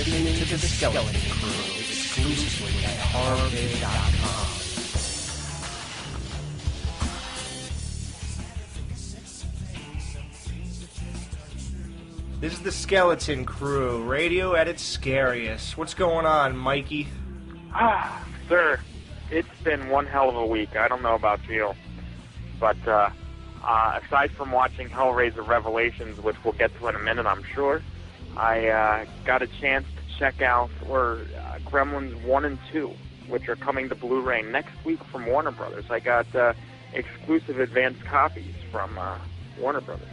listening to the Skeleton Crew exclusively at horrorvid.com. This is the Skeleton Crew, radio at its scariest. What's going on, Mikey? Sir, it's been one hell of a week. I don't know about you, but aside from watching Hellraiser Revelations, which we'll get to in a minute, I'm sure, I got a chance to check out Gremlins 1 and 2, which are coming to Blu-ray next week from Warner Brothers. I got exclusive advanced copies from Warner Brothers.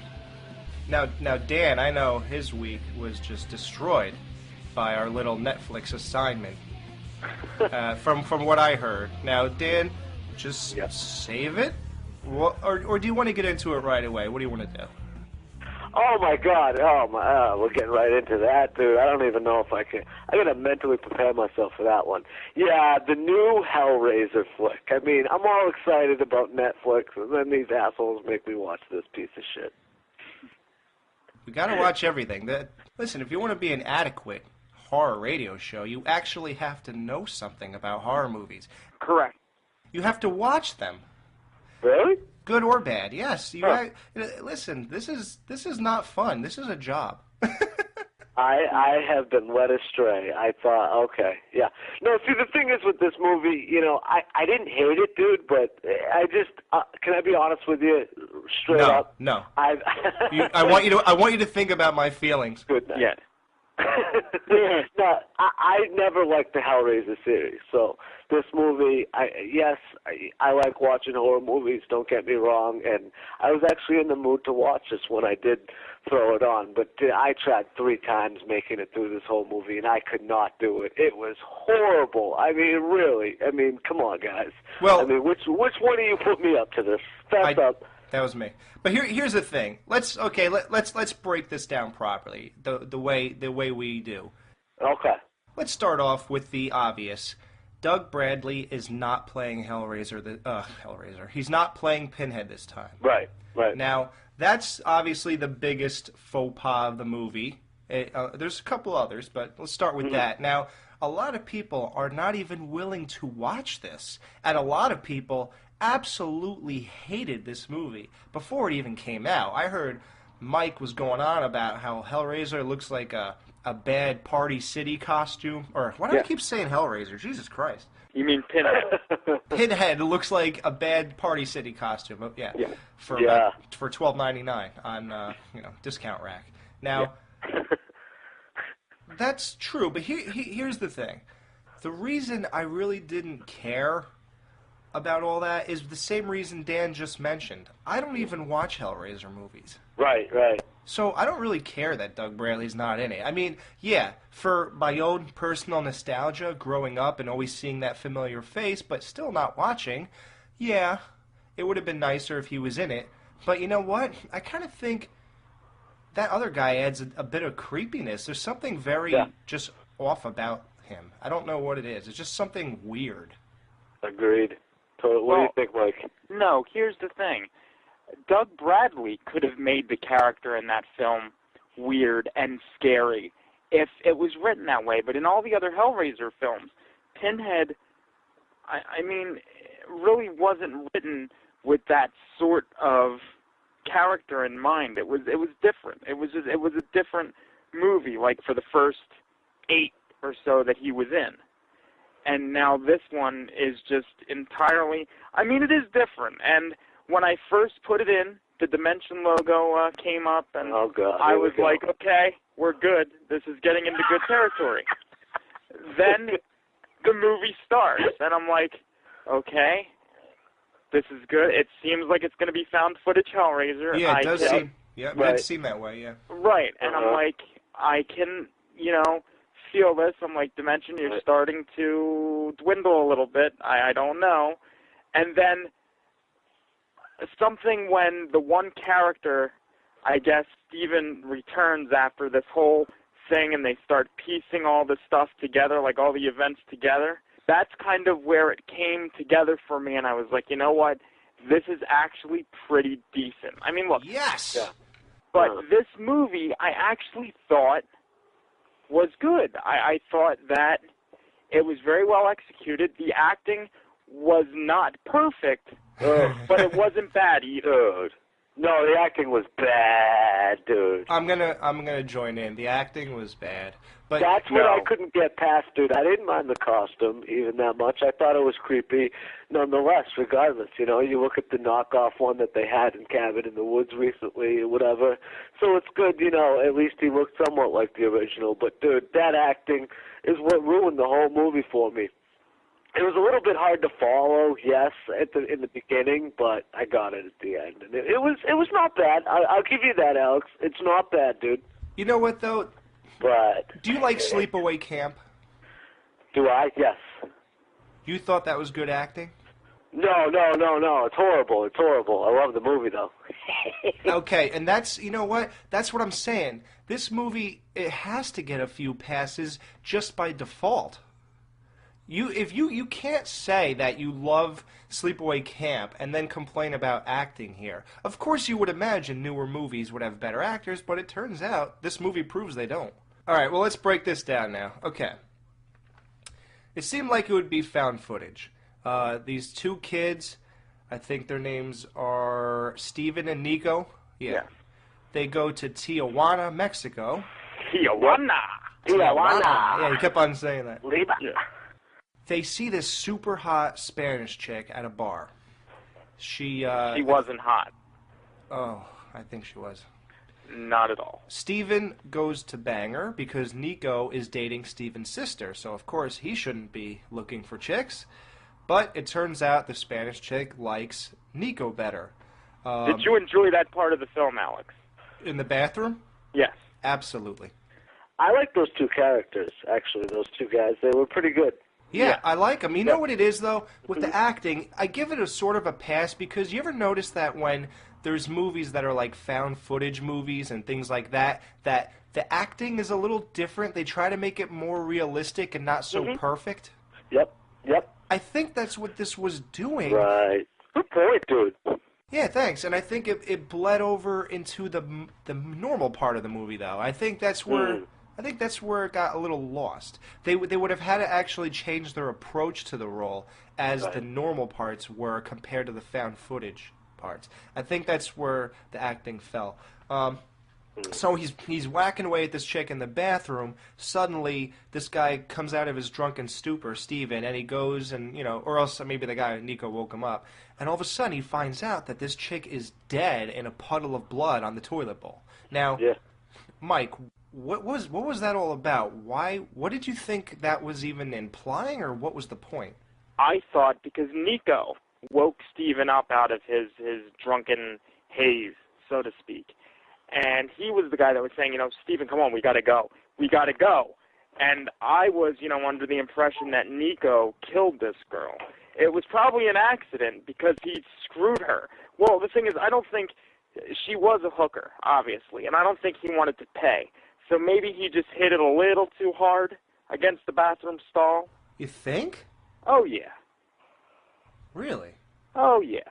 Now, Dan, I know his week was just destroyed by our little Netflix assignment. From what I heard. Now, Dan, just save it, or do you want to get into it right away? What do you want to do? Oh my God! We're getting right into that, dude. I don't even know if I can. I gotta mentally prepare myself for that one. Yeah, the new Hellraiser flick. I mean, I'm all excited about Netflix, and then these assholes make me watch this piece of shit. We gotta watch everything. Listen, if you want to be an adequate horror radio show, you actually have to know something about horror movies. Correct. You have to watch them. Really? Good or bad, yes. Listen, this is not fun. This is a job. I have been led astray. I thought, okay, yeah. No, see, the thing is with this movie, you know, I didn't hate it, dude, but I just, can I be honest with you, straight up? No. I want you to think about my feelings. Good night. Yeah. No, I never liked the Hellraiser series, so this movie, I like watching horror movies, don't get me wrong, and I was actually in the mood to watch this when I did throw it on, but I tried 3 times making it through this whole movie, and I could not do it. It was horrible. I mean, really. I mean, come on, guys. Well, I mean, which one of you put me up to this? Fess up. That was me. But here's the thing. Let's break this down properly. The way we do. Okay. Let's start off with the obvious. Doug Bradley is not playing Hellraiser. He's not playing Pinhead this time. Right. Now, that's obviously the biggest faux pas of the movie. There's a couple others, but let's start with that. Now, a lot of people are not even willing to watch this, and a lot of people absolutely hated this movie before it even came out. I heard Mike was going on about how Hellraiser looks like a bad Party City costume. Or why do I keep saying Hellraiser? Jesus Christ. You mean Pinhead? Pinhead looks like a bad Party City costume. For $12.99 on discount rack. Now, that's true, but here's the thing. The reason I really didn't care about all that is the same reason Dan just mentioned. I don't even watch Hellraiser movies. Right. So I don't really care that Doug Bradley's not in it. I mean, yeah, for my own personal nostalgia, growing up and always seeing that familiar face, but still not watching, yeah, it would have been nicer if he was in it. But you know what? I kind of think that other guy adds a bit of creepiness. There's something very just off about him. I don't know what it is. It's just something weird. Agreed. So what do you think, Mike? No, here's the thing. Doug Bradley could have made the character in that film weird and scary if it was written that way. But in all the other Hellraiser films, Pinhead, I mean, really wasn't written with that sort of character in mind. It was different. It was a different movie, like for the first 8 or so that he was in. And now this one is just entirely, I mean, it is different. And when I first put it in, the Dimension logo came up, and I was like, okay, we're good. This is getting into good territory. Then the movie starts, and I'm like, okay, this is good. It seems like it's going to be found footage Hellraiser. Yeah, it does seem. Yeah, it does seem that way. Yeah. Right, and I'm like, I can, feel this. I'm like, Dimension, you're starting to dwindle a little bit. I don't know. And then something when the one character, I guess, Steven returns after this whole thing and they start piecing all this stuff together, like all the events together, that's kind of where it came together for me, and I was like, you know what? This is actually pretty decent. I mean, look. Yes! But this movie, I actually thought was good. I thought that it was very well executed. The acting was not perfect, but it wasn't bad either. No, the acting was bad, dude. I'm gonna join in. The acting was bad, but That's what I couldn't get past, dude. I didn't mind the costume even that much. I thought it was creepy, nonetheless. Regardless, you look at the knockoff one that they had in Cabin in the Woods recently, or whatever. So it's good, at least he looked somewhat like the original. But dude, that acting is what ruined the whole movie for me. It was a little bit hard to follow, yes, in the beginning, but I got it at the end, and it was not bad. I'll give you that, Alex. It's not bad, dude. You know what though? But do you like Sleepaway Camp? Do I? Yes. You thought that was good acting? No. It's horrible. It's horrible. I love the movie though. Okay, and that's what? That's what I'm saying. This movie, it has to get a few passes just by default. You can't say that you love Sleepaway Camp and then complain about acting here. Of course you would imagine newer movies would have better actors, but it turns out this movie proves they don't. Alright, well let's break this down now. Okay. It seemed like it would be found footage. These two kids, I think their names are Steven and Nico. Yeah. They go to Tijuana, Mexico. Tijuana. Yeah, he kept on saying that. Yeah. They see this super hot Spanish chick at a bar. She wasn't hot. Oh, I think she was. Not at all. Steven goes to bang her because Nico is dating Steven's sister, so of course he shouldn't be looking for chicks. But it turns out the Spanish chick likes Nico better. Did you enjoy that part of the film, Alex? In the bathroom? Yes. Absolutely. I like those two characters, actually, those two guys. They were pretty good. Yeah, I like them. You know what it is, though? With the acting, I give it a sort of a pass because you ever notice that when there's movies that are like found footage movies and things like that, that the acting is a little different. They try to make it more realistic and not so perfect. Yep. I think that's what this was doing. Right. Good point, dude. Yeah, thanks. And I think it bled over into the normal part of the movie, though. I think that's where... I think that's where it got a little lost. They would have had to actually change their approach to the role as the normal parts were compared to the found footage parts. I think that's where the acting fell. So he's whacking away at this chick in the bathroom. Suddenly, this guy comes out of his drunken stupor, Steven, and he goes and, or else maybe the guy, Nico, woke him up. And all of a sudden, he finds out that this chick is dead in a puddle of blood on the toilet bowl. Now, Mike... What was that all about? What did you think that was even implying, or what was the point? I thought because Nico woke Steven up out of his drunken haze, so to speak. And he was the guy that was saying, Steven, come on, we gotta go. And I was, under the impression that Nico killed this girl. It was probably an accident because he screwed her. Well, the thing is, I don't think she was a hooker, obviously, and I don't think he wanted to pay. So maybe he just hit it a little too hard against the bathroom stall. You think? Oh, yeah. Really? Oh, yeah.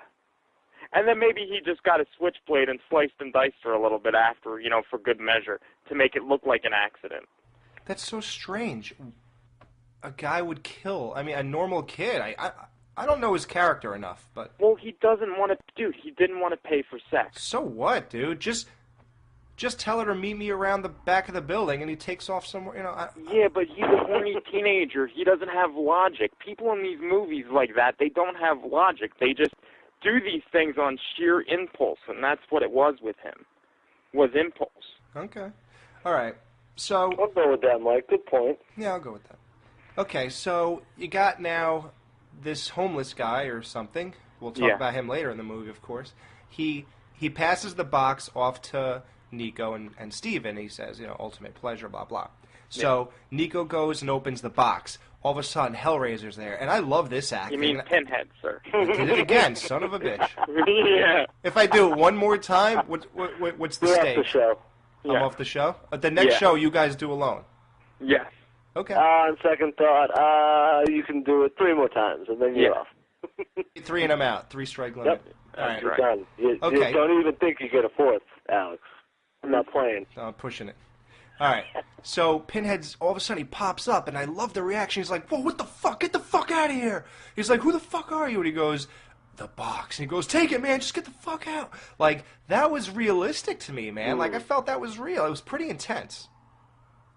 And then maybe he just got a switchblade and sliced and diced her a little bit after, for good measure, to make it look like an accident. That's so strange. A guy would kill, a normal kid. I don't know his character enough, but... Well, he doesn't want to... Dude, he didn't want to pay for sex. So what, dude? Just tell her to meet me around the back of the building, and he takes off somewhere, Yeah, but he's a horny teenager. He doesn't have logic. People in these movies like that, they don't have logic. They just do these things on sheer impulse, and that's what it was with him, was impulse. Okay. All right. So... I'll go with that, Mike. Good point. Yeah, I'll go with that. Okay, so you got now this homeless guy or something. We'll talk about him later in the movie, of course. He passes the box off to... Nico and Steven, he says, ultimate pleasure, blah, blah. So Nico goes and opens the box. All of a sudden, Hellraiser's there. And I love this acting. You mean Pinhead, sir. I did it again, son of a bitch. Yeah. If I do it one more time, what's the stage? Off the show. I'm off the show? The next show you guys do alone? Yes. Okay. On second thought, you can do it 3 more times, and then you're off. 3 and I'm out. 3 strike limit. Yep. All right. You're done. You Okay. don't even think you get a 4th, Alex. I'm not playing. No, I'm pushing it. All right. So Pinhead's all of a sudden he pops up, and I love the reaction. He's like, "Whoa, what the fuck? Get the fuck out of here!" He's like, "Who the fuck are you?" And he goes, "The box." And he goes, "Take it, man. Just get the fuck out." Like, that was realistic to me, man. Like, I felt that was real. It was pretty intense.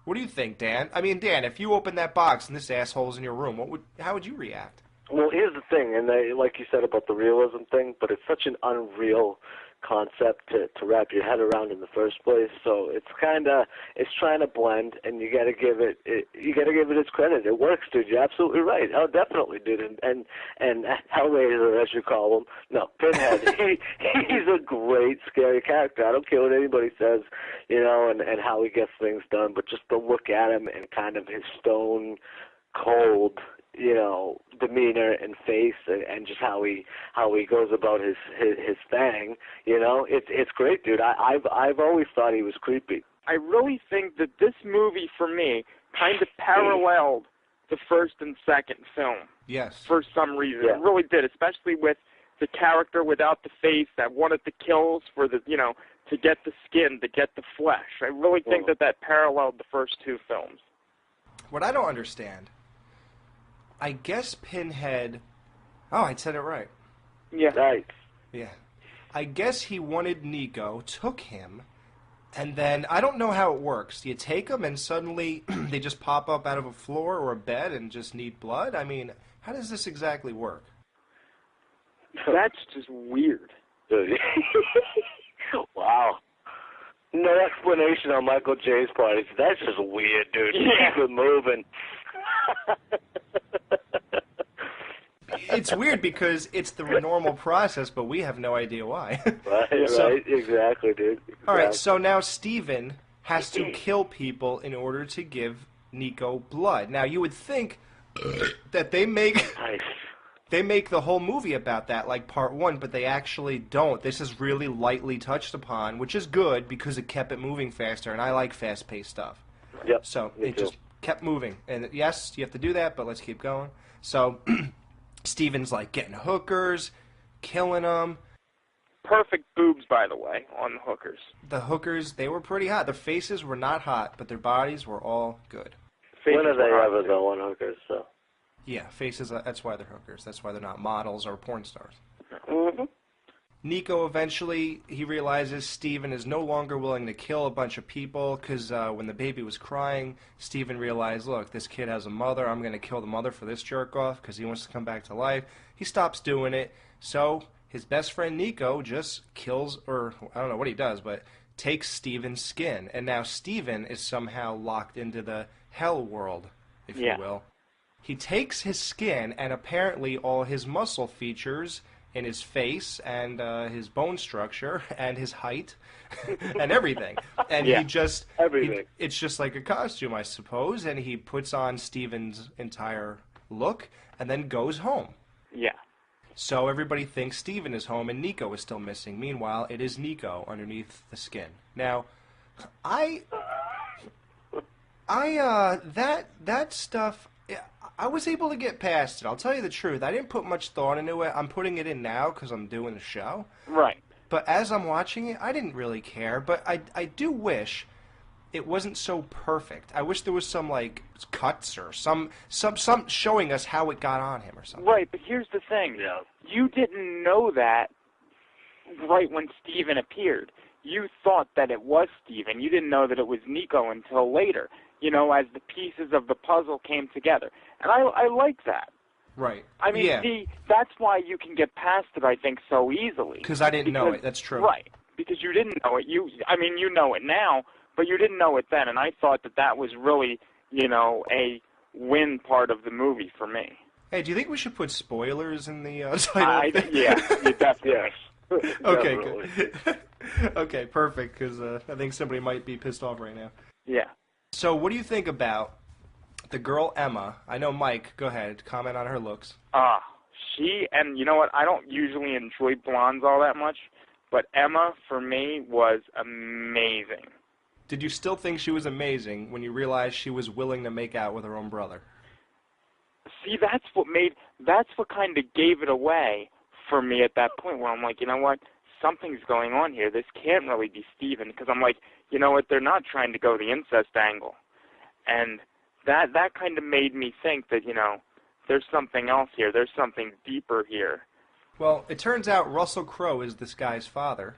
What do you think, Dan? I mean, Dan, if you opened that box and this asshole's in your room, how would you react? Well, here's the thing, and like you said about the realism thing, but it's such an unreal concept to wrap your head around in the first place. So it's trying to blend, and you got to give it its credit. It works, dude. You're absolutely right. Oh, definitely, dude. And Hellraiser, as you call him, no, Pinhead. He's a great, scary character. I don't care what anybody says, and how he gets things done, but just to look at him and kind of his stone cold, demeanor and face, and just how he goes about his thing, it's great, dude. I've always thought he was creepy. I really think that this movie, for me, kind of paralleled the first and second film. Yes. For some reason. Yeah. It really did, especially with the character without the face that wanted the kills for the, to get the skin, to get the flesh. I really think that paralleled the first two films. What I don't understand, I guess Pinhead... Oh, I said it right. Yeah. Right. Yeah. I guess he wanted Nico, took him, and then... I don't know how it works. Do you take them and suddenly they just pop up out of a floor or a bed and just need blood? I mean, how does this exactly work? That's just weird. Wow. No explanation on Michael J's part. That's just weird, dude. Yeah. Keep it moving. It's weird because it's the normal process, but we have no idea why. Right, exactly, dude. Exactly. All right, so now Steven has to kill people in order to give Nico blood. Now, you would think that they make the whole movie about that, like part one, but they actually don't. This is really lightly touched upon, which is good because it kept it moving faster, and I like fast-paced stuff. Yep. So it just kept moving. And yes, you have to do that, but let's keep going. So Steven's like getting hookers, killing them. Perfect boobs, by the way, on the hookers. The hookers, they were pretty hot. Their faces were not hot, but their bodies were all good. When are they ever, though, on hookers, so... Yeah, faces, that's why they're hookers. That's why they're not models or porn stars. Mm-hmm. Nico eventually, he realizes Steven is no longer willing to kill a bunch of people because when the baby was crying, Steven realized, look, this kid has a mother. I'm going to kill the mother for this jerk-off because he wants to come back to life. He stops doing it. So his best friend Nico just kills, or I don't know what he does, but takes Steven's skin. And now Steven is somehow locked into the hell world, if you will. He takes his skin and apparently all his muscle features in his face and his bone structure and his height and everything. And he just... Everything. It's just like a costume, I suppose, and he puts on Steven's entire look and then goes home. Yeah. So everybody thinks Steven is home and Nico is still missing. Meanwhile, it is Nico underneath the skin. Now, that stuff... I was able to get past it. I'll tell you the truth. I didn't put much thought into it. I'm putting it in now because I'm doing the show. Right. But as I'm watching it, I didn't really care. But I do wish it wasn't so perfect. I wish there was some, like, cuts or some showing us how it got on him or something. Right, but here's the thing. Yeah. You didn't know that right when Steven appeared. You thought that it was Steven. You didn't know that it was Nico until later, as the pieces of the puzzle came together. And I like that. Right. I mean, see, that's why you can get past it, I think, so easily. Because I didn't know it. That's true. Right. Because you didn't know it. You know it now, but you didn't know it then. And I thought that was really, a win part of the movie for me. Hey, do you think we should put spoilers in the title? Yeah, you definitely. Yes. Okay, good. Okay, perfect, because I think somebody might be pissed off right now. Yeah. So what do you think about the girl Emma? I know, Mike, go ahead, comment on her looks. And you know what, I don't usually enjoy blondes all that much, but Emma, for me, was amazing. Did you still think she was amazing when you realized she was willing to make out with her own brother? See, that's what kind of gave it away for me at that point, where I'm like, you know what, something's going on here. This can't really be Steven, because I'm like, you know what, they're not trying to go the incest angle. And that kind of made me think that, you know, there's something else here. There's something deeper here. Well, it turns out Russell Crowe is this guy's father.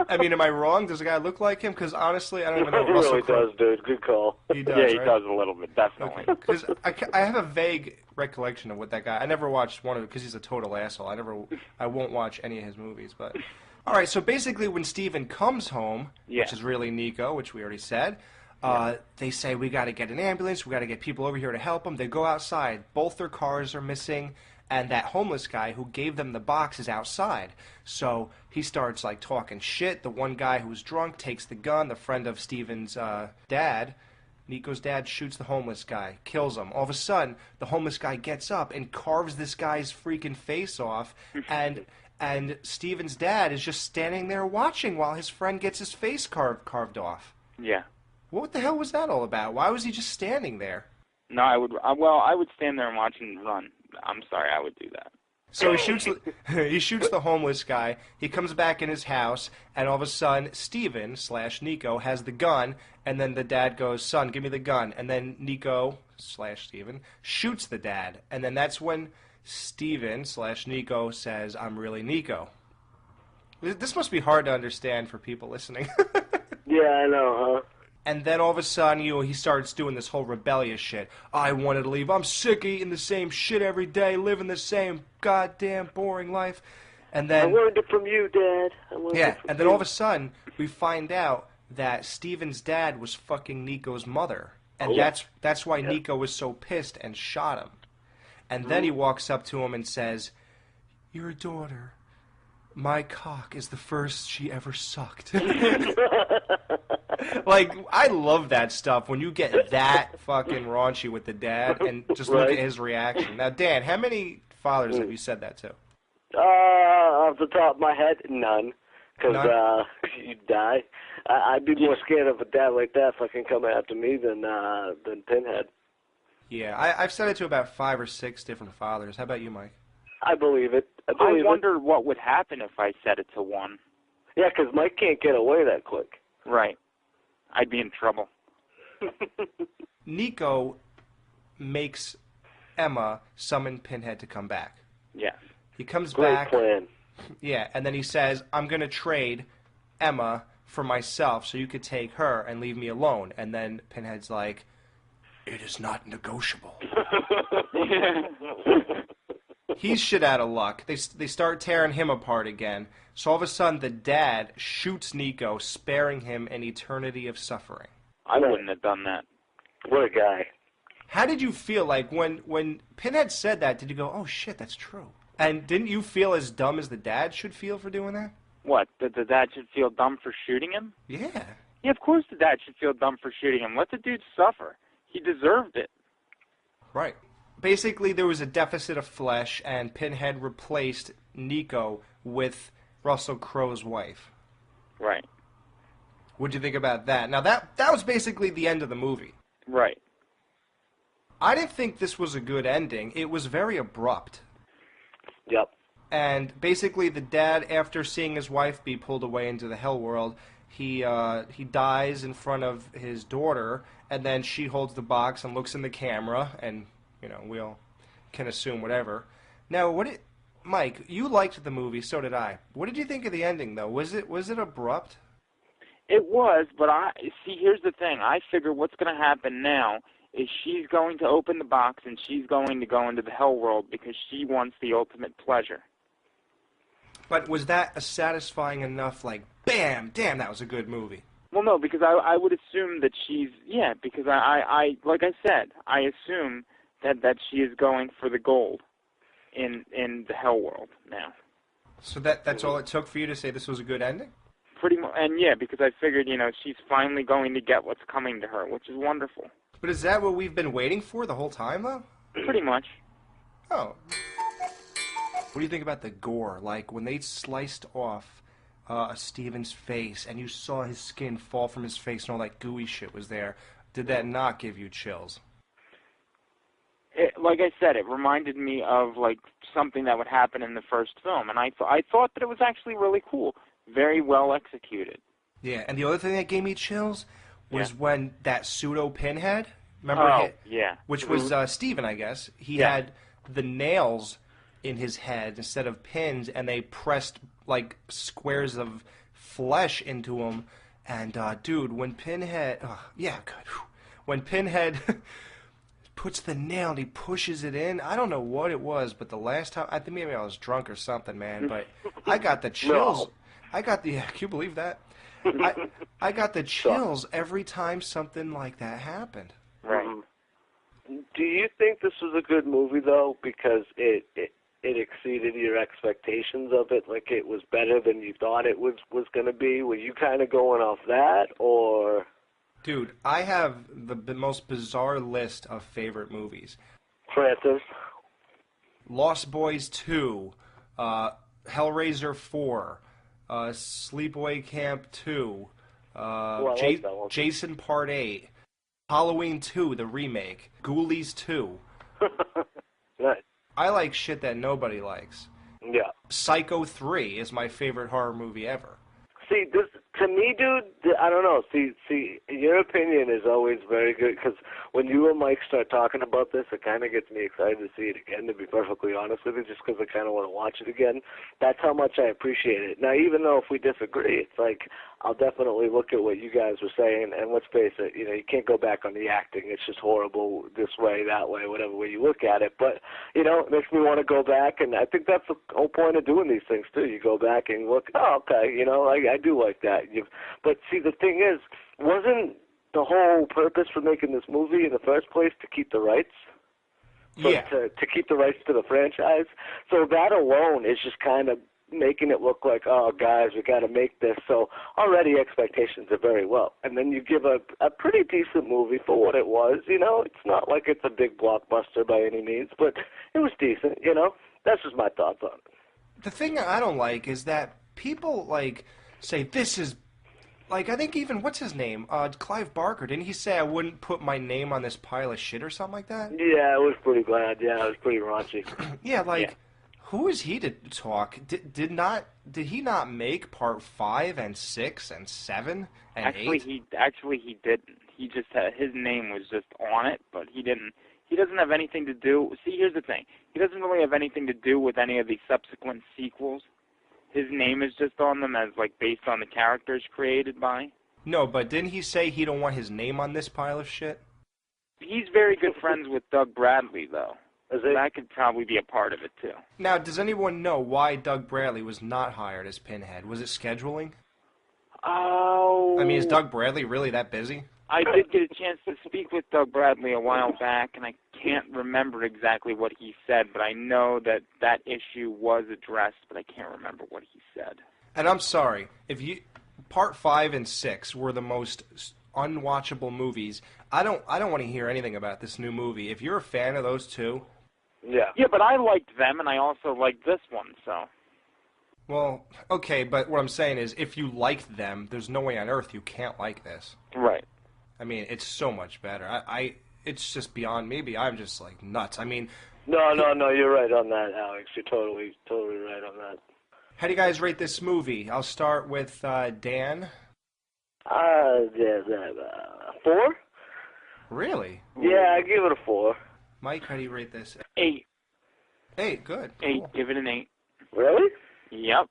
I mean, am I wrong? Does the guy look like him? Because honestly, I don't even know what Russell Crowe... He really does, dude. Good call. He does, Yeah, he right? does a little bit, definitely. Because I have a vague recollection of what that guy... I never watched one of it because he's a total asshole. I won't watch any of his movies, but... All right, so basically when Steven comes home, which is really Nico, which we already said, they say, we got to get an ambulance, we got to get people over here to help them. They go outside. Both their cars are missing, and that homeless guy who gave them the box is outside. So he starts, like, talking shit. The one guy who's drunk takes the gun. The friend of Steven's dad, Nico's dad, shoots the homeless guy, kills him. All of a sudden, the homeless guy gets up and carves this guy's freaking face off, and Steven's dad is just standing there watching while his friend gets his face carved off. Yeah. What the hell was that all about? Why was he just standing there? No, I would stand there and watch him run. I'm sorry, I would do that. So he shoots the homeless guy. He comes back in his house, and all of a sudden, Steven/Nico has the gun, and then the dad goes, son, give me the gun. And then Nico/Steven shoots the dad. And then that's when Steven/Nico says, I'm really Nico. This must be hard to understand for people listening. Yeah, I know, huh? And then all of a sudden, he starts doing this whole rebellious shit. I wanted to leave. I'm sick of eating the same shit every day, living the same goddamn boring life. And then I learned it from you, Dad. And then all of a sudden, we find out that Steven's dad was fucking Nico's mother. And that's why Nico was so pissed and shot him. And then he walks up to him and says, your daughter, my cock is the first she ever sucked. Like, I love that stuff when you get that fucking raunchy with the dad and just look at his reaction. Now, Dan, how many fathers have you said that to? Off the top of my head, none. Because you'd die. I'd be more scared of a dad like that fucking coming after me than Pinhead. Yeah, I've said it to about 5 or 6 different fathers. How about you, Mike? I believe it. I wonder what would happen if I said it to one. Yeah, because Mike can't get away that quick. Right. I'd be in trouble. Nico makes Emma summon Pinhead to come back. Yes. He comes Great back. plan. Yeah, and then he says, I'm going to trade Emma for myself so you could take her and leave me alone. And then Pinhead's like, it is not negotiable. He's shit out of luck. They start tearing him apart again. So all of a sudden, the dad shoots Nico, sparing him an eternity of suffering. I wouldn't have done that. What a guy. How did you feel like when Pinhead said that? Did you go, oh shit, that's true? And didn't you feel as dumb as the dad should feel for doing that? What, that the dad should feel dumb for shooting him? Yeah. Yeah, of course the dad should feel dumb for shooting him. Let the dude suffer. He deserved it. Right. Basically, there was a deficit of flesh, and Pinhead replaced Nico with Russell Crowe's wife. Right. What'd you think about that? Now, that was basically the end of the movie. Right. I didn't think this was a good ending. It was very abrupt. Yep. And basically, the dad, after seeing his wife be pulled away into the hell world, he dies in front of his daughter, and then she holds the box and looks in the camera, and, we all can assume whatever. Now, Mike, you liked the movie, so did I. What did you think of the ending, though? Was it abrupt? It was, but here's the thing. I figure what's going to happen now is she's going to open the box and she's going to go into the hell world because she wants the ultimate pleasure. But was that a satisfying enough, like, bam, damn, that was a good movie? Well, no, because I would assume that because I like I said, I assume that she is going for the gold in the hell world now. So that's all it took for you to say this was a good ending? Pretty much, and yeah, because I figured, she's finally going to get what's coming to her, which is wonderful. But is that what we've been waiting for the whole time, though? Pretty much. Oh. What do you think about the gore? Like, when they sliced off Steven's face, and you saw his skin fall from his face and all that gooey shit was there, did that not give you chills? like I said, it reminded me of like something that would happen in the first film, and I thought that it was actually really cool, very well executed. Yeah, and the other thing that gave me chills was when that pseudo Pinhead, remember, which was Steven, I guess. He had the nails in his head instead of pins, and they pressed like squares of flesh into him. And dude, when Pinhead, when Pinhead puts the nail and he pushes it in, I don't know what it was, but the last time, I think maybe I was drunk or something, man. But I got the chills. No. Can you believe that? I got the chills every time something like that happened. Right. Do you think this was a good movie though, because it exceeded your expectations of it? Like it was better than you thought it was going to be? Were you kind of going off that, or? Dude, I have the most bizarre list of favorite movies. Francis? Lost Boys 2, Hellraiser 4, Sleepaway Camp 2, Jason Part 8, Halloween 2, the remake, Ghoulies 2. Nice. I like shit that nobody likes. Yeah. Psycho 3 is my favorite horror movie ever. See, this, to me, dude, I don't know. See, your opinion is always very good, because when you and Mike start talking about this, it kind of gets me excited to see it again, to be perfectly honest with you, just because I kind of want to watch it again. That's how much I appreciate it. Now, even though if we disagree, it's like, I'll definitely look at what you guys were saying, and let's face it, you know, you can't go back on the acting. It's just horrible this way, that way, whatever way you look at it. But, you know, it makes me want to go back, and I think that's the whole point of doing these things, too. You go back and look, oh, okay, you know, I do like that. But, see, the thing is, wasn't the whole purpose for making this movie in the first place to keep the rights? To keep the rights to the franchise? So that alone is just kind of making it look like, oh, guys, we got to make this. So already expectations are very low. And then you give a pretty decent movie for what it was. You know, it's not like it's a big blockbuster by any means, but it was decent, you know. That's just my thoughts on it. The thing I don't like is that people, like, say this is, like, I think even, what's his name? Clive Barker. Didn't he say I wouldn't put my name on this pile of shit or something like that? Yeah, I was pretty glad. Yeah, it was pretty raunchy. Yeah, like... Yeah. Who is he to talk? Did he not make part 5 and 6 and 7 and 8? Actually, he didn't. He just had, his name was just on it, but he didn't. He doesn't have anything to do. See, here's the thing. He doesn't really have anything to do with any of the subsequent sequels. His name is just on them as like based on the characters created by. No, but didn't he say he don't want his name on this pile of shit? He's very good friends with Doug Bradley, though. So that could probably be a part of it, too. Now, does anyone know why Doug Bradley was not hired as Pinhead? Was it scheduling? Oh. I mean, is Doug Bradley really that busy? I did get a chance to speak with Doug Bradley a while back, and I can't remember exactly what he said, but I know that that issue was addressed, but I can't remember what he said. And I'm sorry, part 5 and 6 were the most unwatchable movies. I don't want to hear anything about this new movie. If you're a fan of those two... Yeah, but I liked them, and I also liked this one, so... Well, okay, but what I'm saying is, if you liked them, there's no way on earth you can't like this. Right. I mean, it's so much better. It's just beyond, maybe I'm just, like, nuts. I mean... No, you're right on that, Alex. You're totally right on that. How do you guys rate this movie? I'll start with Dan. 4? Really? Yeah, I give it a 4. Mike, how do you rate this? 8. 8, good. 8, cool. Give it an 8. Really? Yep.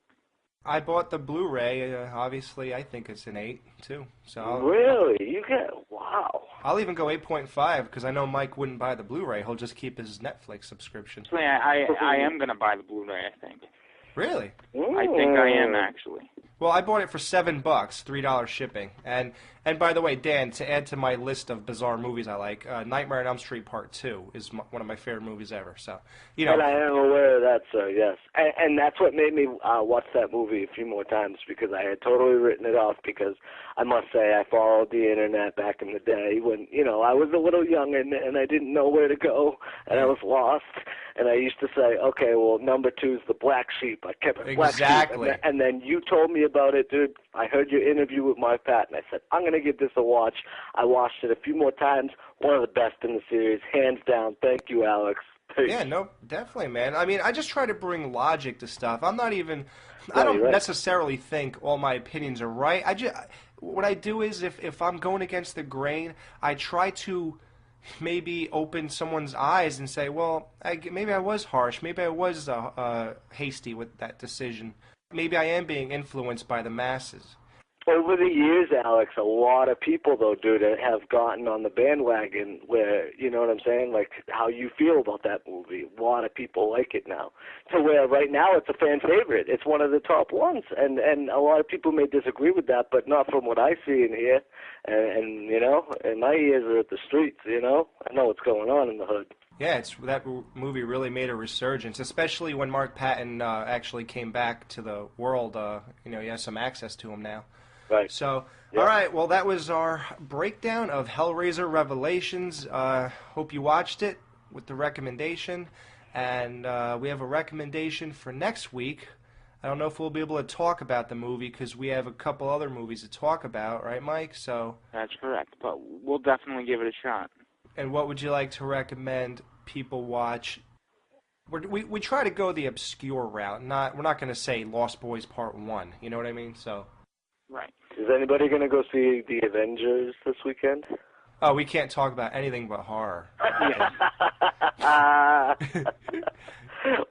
I bought the Blu-ray. Obviously, I think it's an 8, too. So really? You get... Wow. I'll even go 8.5, because I know Mike wouldn't buy the Blu-ray. He'll just keep his Netflix subscription. I am going to buy the Blu-ray, I think. Really? I think I am, actually. Well, I bought it for $7, $3 shipping. And by the way, Dan, to add to my list of bizarre movies I like, Nightmare on Elm Street Part 2 is one of my favorite movies ever. So, you know. And I am aware of that, sir, yes. And that's what made me watch that movie a few more times, because I had totally written it off, because I must say I followed the internet back in the day when, you know, I was a little young and I didn't know where to go, and I was lost. And I used to say, okay, well, number 2 is the black sheep. I kept it black sheep. And then you told me about it, dude. I heard your interview with Mark Patton. I said, I'm going to give this a watch. I watched it a few more times. One of the best in the series, hands down. Thank you, Alex. Peace. Yeah, no, definitely, man. I mean, I just try to bring logic to stuff. I No, don't you're right. necessarily think all my opinions are right. What I do is if I'm going against the grain, I try to maybe open someone's eyes and say, well, maybe I was harsh. Maybe I was hasty with that decision. Maybe I am being influenced by the masses. Over the years, Alex, a lot of people, though, dude, have gotten on the bandwagon where, you know what I'm saying, like how you feel about that movie. A lot of people like it now. To where right now it's a fan favorite. It's one of the top ones. And a lot of people may disagree with that, but not from what I see and hear. And you know, and my ears are at the streets, you know. I know what's going on in the hood. Yeah, that movie really made a resurgence, especially when Mark Patton actually came back to the world. You has some access to him now. Right. So, yeah. All right, well, that was our breakdown of Hellraiser Revelations. Hope you watched it with the recommendation. And we have a recommendation for next week. I don't know if we'll be able to talk about the movie because we have a couple other movies to talk about, right, Mike? So That's correct, but we'll definitely give it a shot. And what would you like to recommend people watch? We try to go the obscure route. We're not going to say Lost Boys Part 1. You know what I mean? So. Right. Is anybody going to go see The Avengers this weekend? Oh, we can't talk about anything but horror.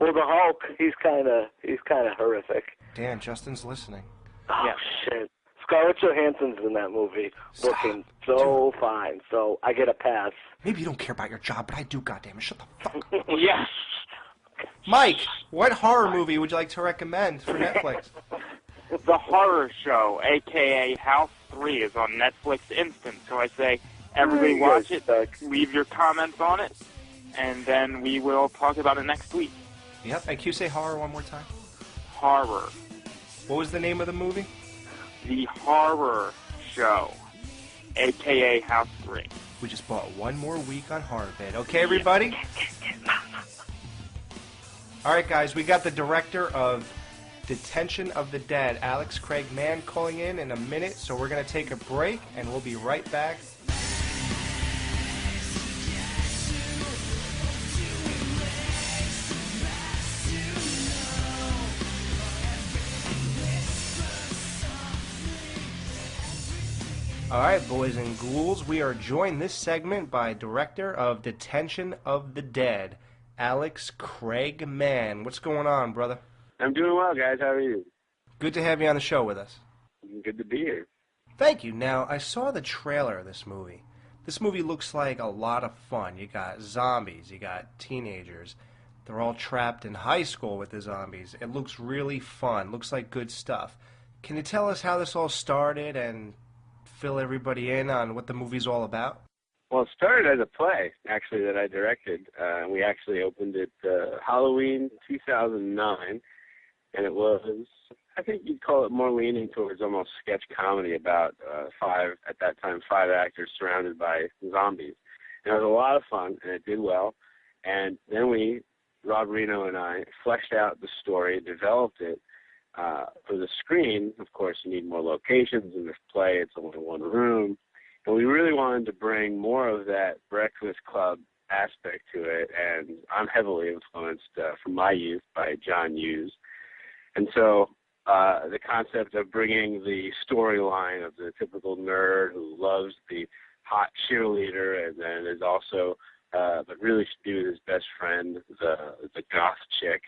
Well, the Hulk, he's kind of horrific. Dan, Justin's listening. Oh, yeah. Shit. Scarlett Johansson's in that movie, looking so fine. So I get a pass. Maybe you don't care about your job, but I do. Goddammit, shut the fuck up. Yes. Mike, what horror movie would you like to recommend for Netflix? The Horror Show, a.k.a. House 3, is on Netflix Instant. So I say, everybody watch it, leave your comments on it, and then we will talk about it next week. Yep, and can you say horror one more time? Horror. What was the name of the movie? The Horror Show, a.k.a. House 3. We just bought one more week on Horror Bed. Okay, everybody? All right, guys, we got the director of Detention of the Dead, Alex Craig Mann, calling in a minute, so we're going to take a break, and we'll be right back. All right, boys and ghouls, we are joined this segment by director of Detention of the Dead, Alex Craig Mann. What's going on, brother? I'm doing well, guys. How are you? Good to have you on the show with us. Good to be here. Thank you. Now, I saw the trailer of this movie. This movie looks like a lot of fun. You got zombies, you got teenagers. They're all trapped in high school with the zombies. It looks really fun. Looks like good stuff. Can you tell us how this all started and fill everybody in on what the movie's all about? Well, it started as a play, actually, that I directed. We actually opened it Halloween 2009, and it was, I think you'd call it more leaning towards almost sketch comedy about five actors surrounded by zombies. And it was a lot of fun, and it did well. And then Rob Reno and I, fleshed out the story, developed it. For the screen, of course, you need more locations. In this play, it's only one room. And we really wanted to bring more of that Breakfast Club aspect to it. And I'm heavily influenced from my youth by John Hughes. And so the concept of bringing the storyline of the typical nerd who loves the hot cheerleader and then is also, but really should be with his best friend, the goth chick,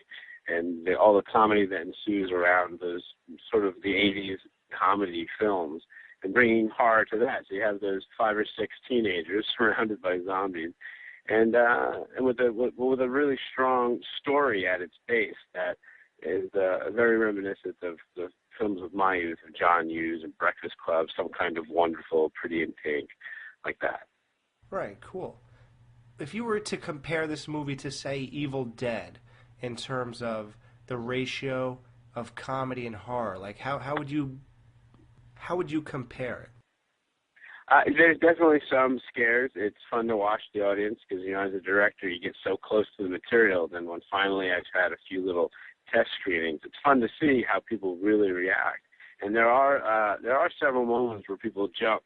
and all the comedy that ensues around those sort of the 80s comedy films, and bringing horror to that. So you have those 5 or 6 teenagers surrounded by zombies, and with a really strong story at its base that is very reminiscent of the films of my youth, of John Hughes and Breakfast Club, Some Kind of Wonderful, Pretty in Pink, like that. Right, cool. If you were to compare this movie to, say, Evil Dead, in terms of the ratio of comedy and horror, like how would you compare it? There's definitely some scares. It's fun to watch the audience because, as a director, you get so close to the material. Then when finally I've had a few little test screenings, it's fun to see how people really react. And there are several moments where people jump.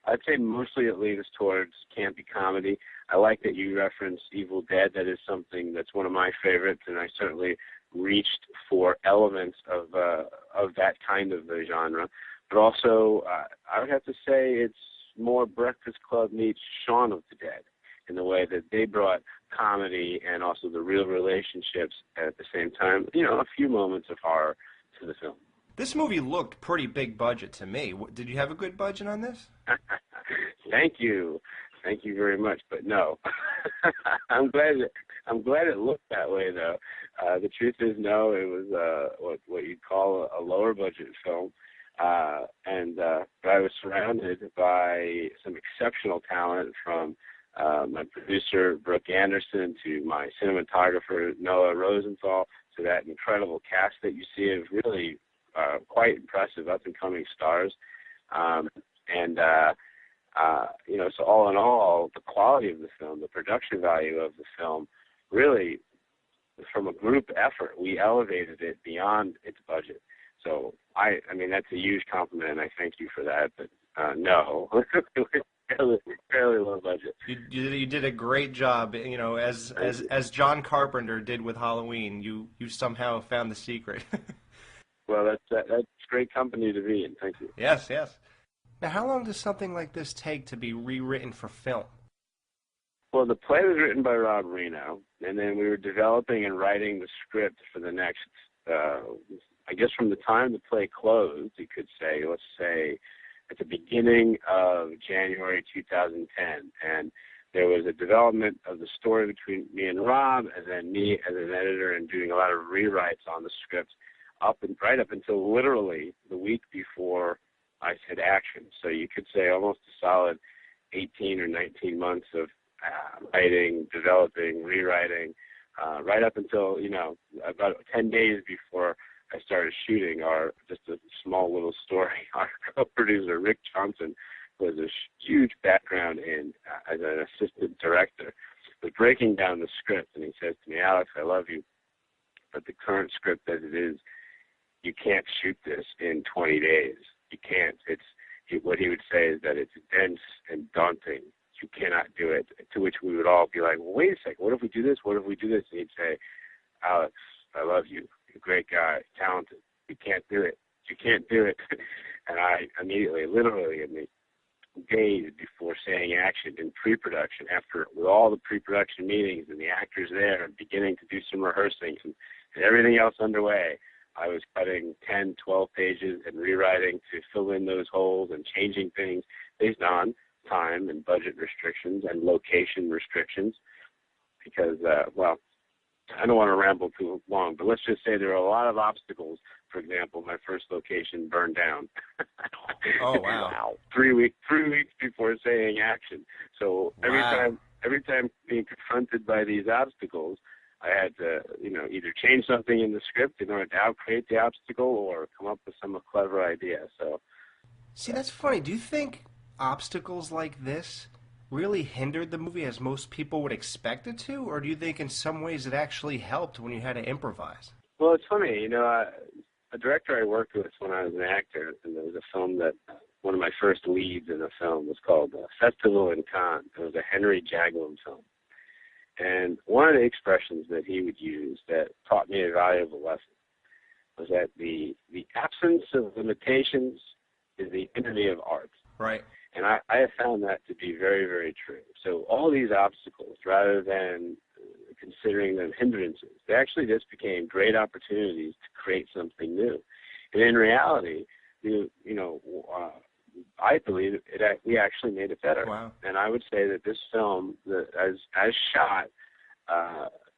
I'd say mostly it leans towards campy comedy. I like that you referenced Evil Dead. That is something that's one of my favorites, and I certainly reached for elements of that kind of a genre. But also, I would have to say it's more Breakfast Club meets Shaun of the Dead, in the way that they brought comedy and also the real relationships at the same time. You know, a few moments of horror to the film. This movie looked pretty big budget to me. Did you have a good budget on this? Thank you very much. But no, I'm glad it looked that way, though. The truth is, no, it was what you'd call a lower budget film. But I was surrounded by some exceptional talent, from my producer, Brooke Anderson, to my cinematographer, Noah Rosenthal, to that incredible cast that you see of really quite impressive up-and-coming stars. So all in all, the quality of the film, the production value of the film, really, from a group effort, we elevated it beyond its budget. So, I mean, that's a huge compliment, and I thank you for that. But no, fairly low budget. You did a great job. You know, as John Carpenter did with Halloween, you somehow found the secret. Well, that's great company to be in. Thank you. Yes. Now, how long does something like this take to be rewritten for film? Well, the play was written by Rob Reno, and then we were developing and writing the script for the next, I guess from the time the play closed, you could say, let's say, at the beginning of January 2010. And there was a development of the story between me and Rob, and then me as an editor, and doing a lot of rewrites on the script right up until literally the week before I said action. So you could say almost a solid 18 or 19 months of writing, developing, rewriting, right up until, about 10 days before I started shooting just a small little story. Our co-producer, Rick Johnson, who has a huge background as an assistant director, was breaking down the script, and he says to me, "Alex, I love you, but the current script as it is, you can't shoot this in 20 days. You can't. What he would say is that it's dense and daunting. You cannot do it." To which we would all be like, "Well, wait a second. What if we do this? What if we do this?" And he'd say, "Alex, I love you. You're a great guy, talented. You can't do it. You can't do it." And I immediately, literally in the days before saying action in pre-production, with all the pre-production meetings and the actors there and beginning to do some rehearsing and everything else underway, I was cutting 10, 12 pages and rewriting to fill in those holes and changing things based on time and budget restrictions and location restrictions. Because, I don't want to ramble too long, but let's just say there are a lot of obstacles. For example, my first location burned down. Oh, wow. 3 weeks before saying action. So every time being confronted by these obstacles, I had to, either change something in the script in order to outcreate the obstacle or come up with some clever idea. So, see, that's funny. Do you think obstacles like this really hindered the movie as most people would expect it to, or do you think in some ways it actually helped when you had to improvise? Well, it's funny. A director I worked with when I was an actor, and there was a film that one of my first leads in a film was called Festival in Cannes. It was a Henry Jaglom film. And one of the expressions that he would use that taught me a valuable lesson was that the absence of limitations is the enemy of art. Right. And I have found that to be very, very true. So all these obstacles, rather than considering them hindrances, they actually just became great opportunities to create something new. And in reality, I believe we actually made it better. Wow. And I would say that this film, as shot,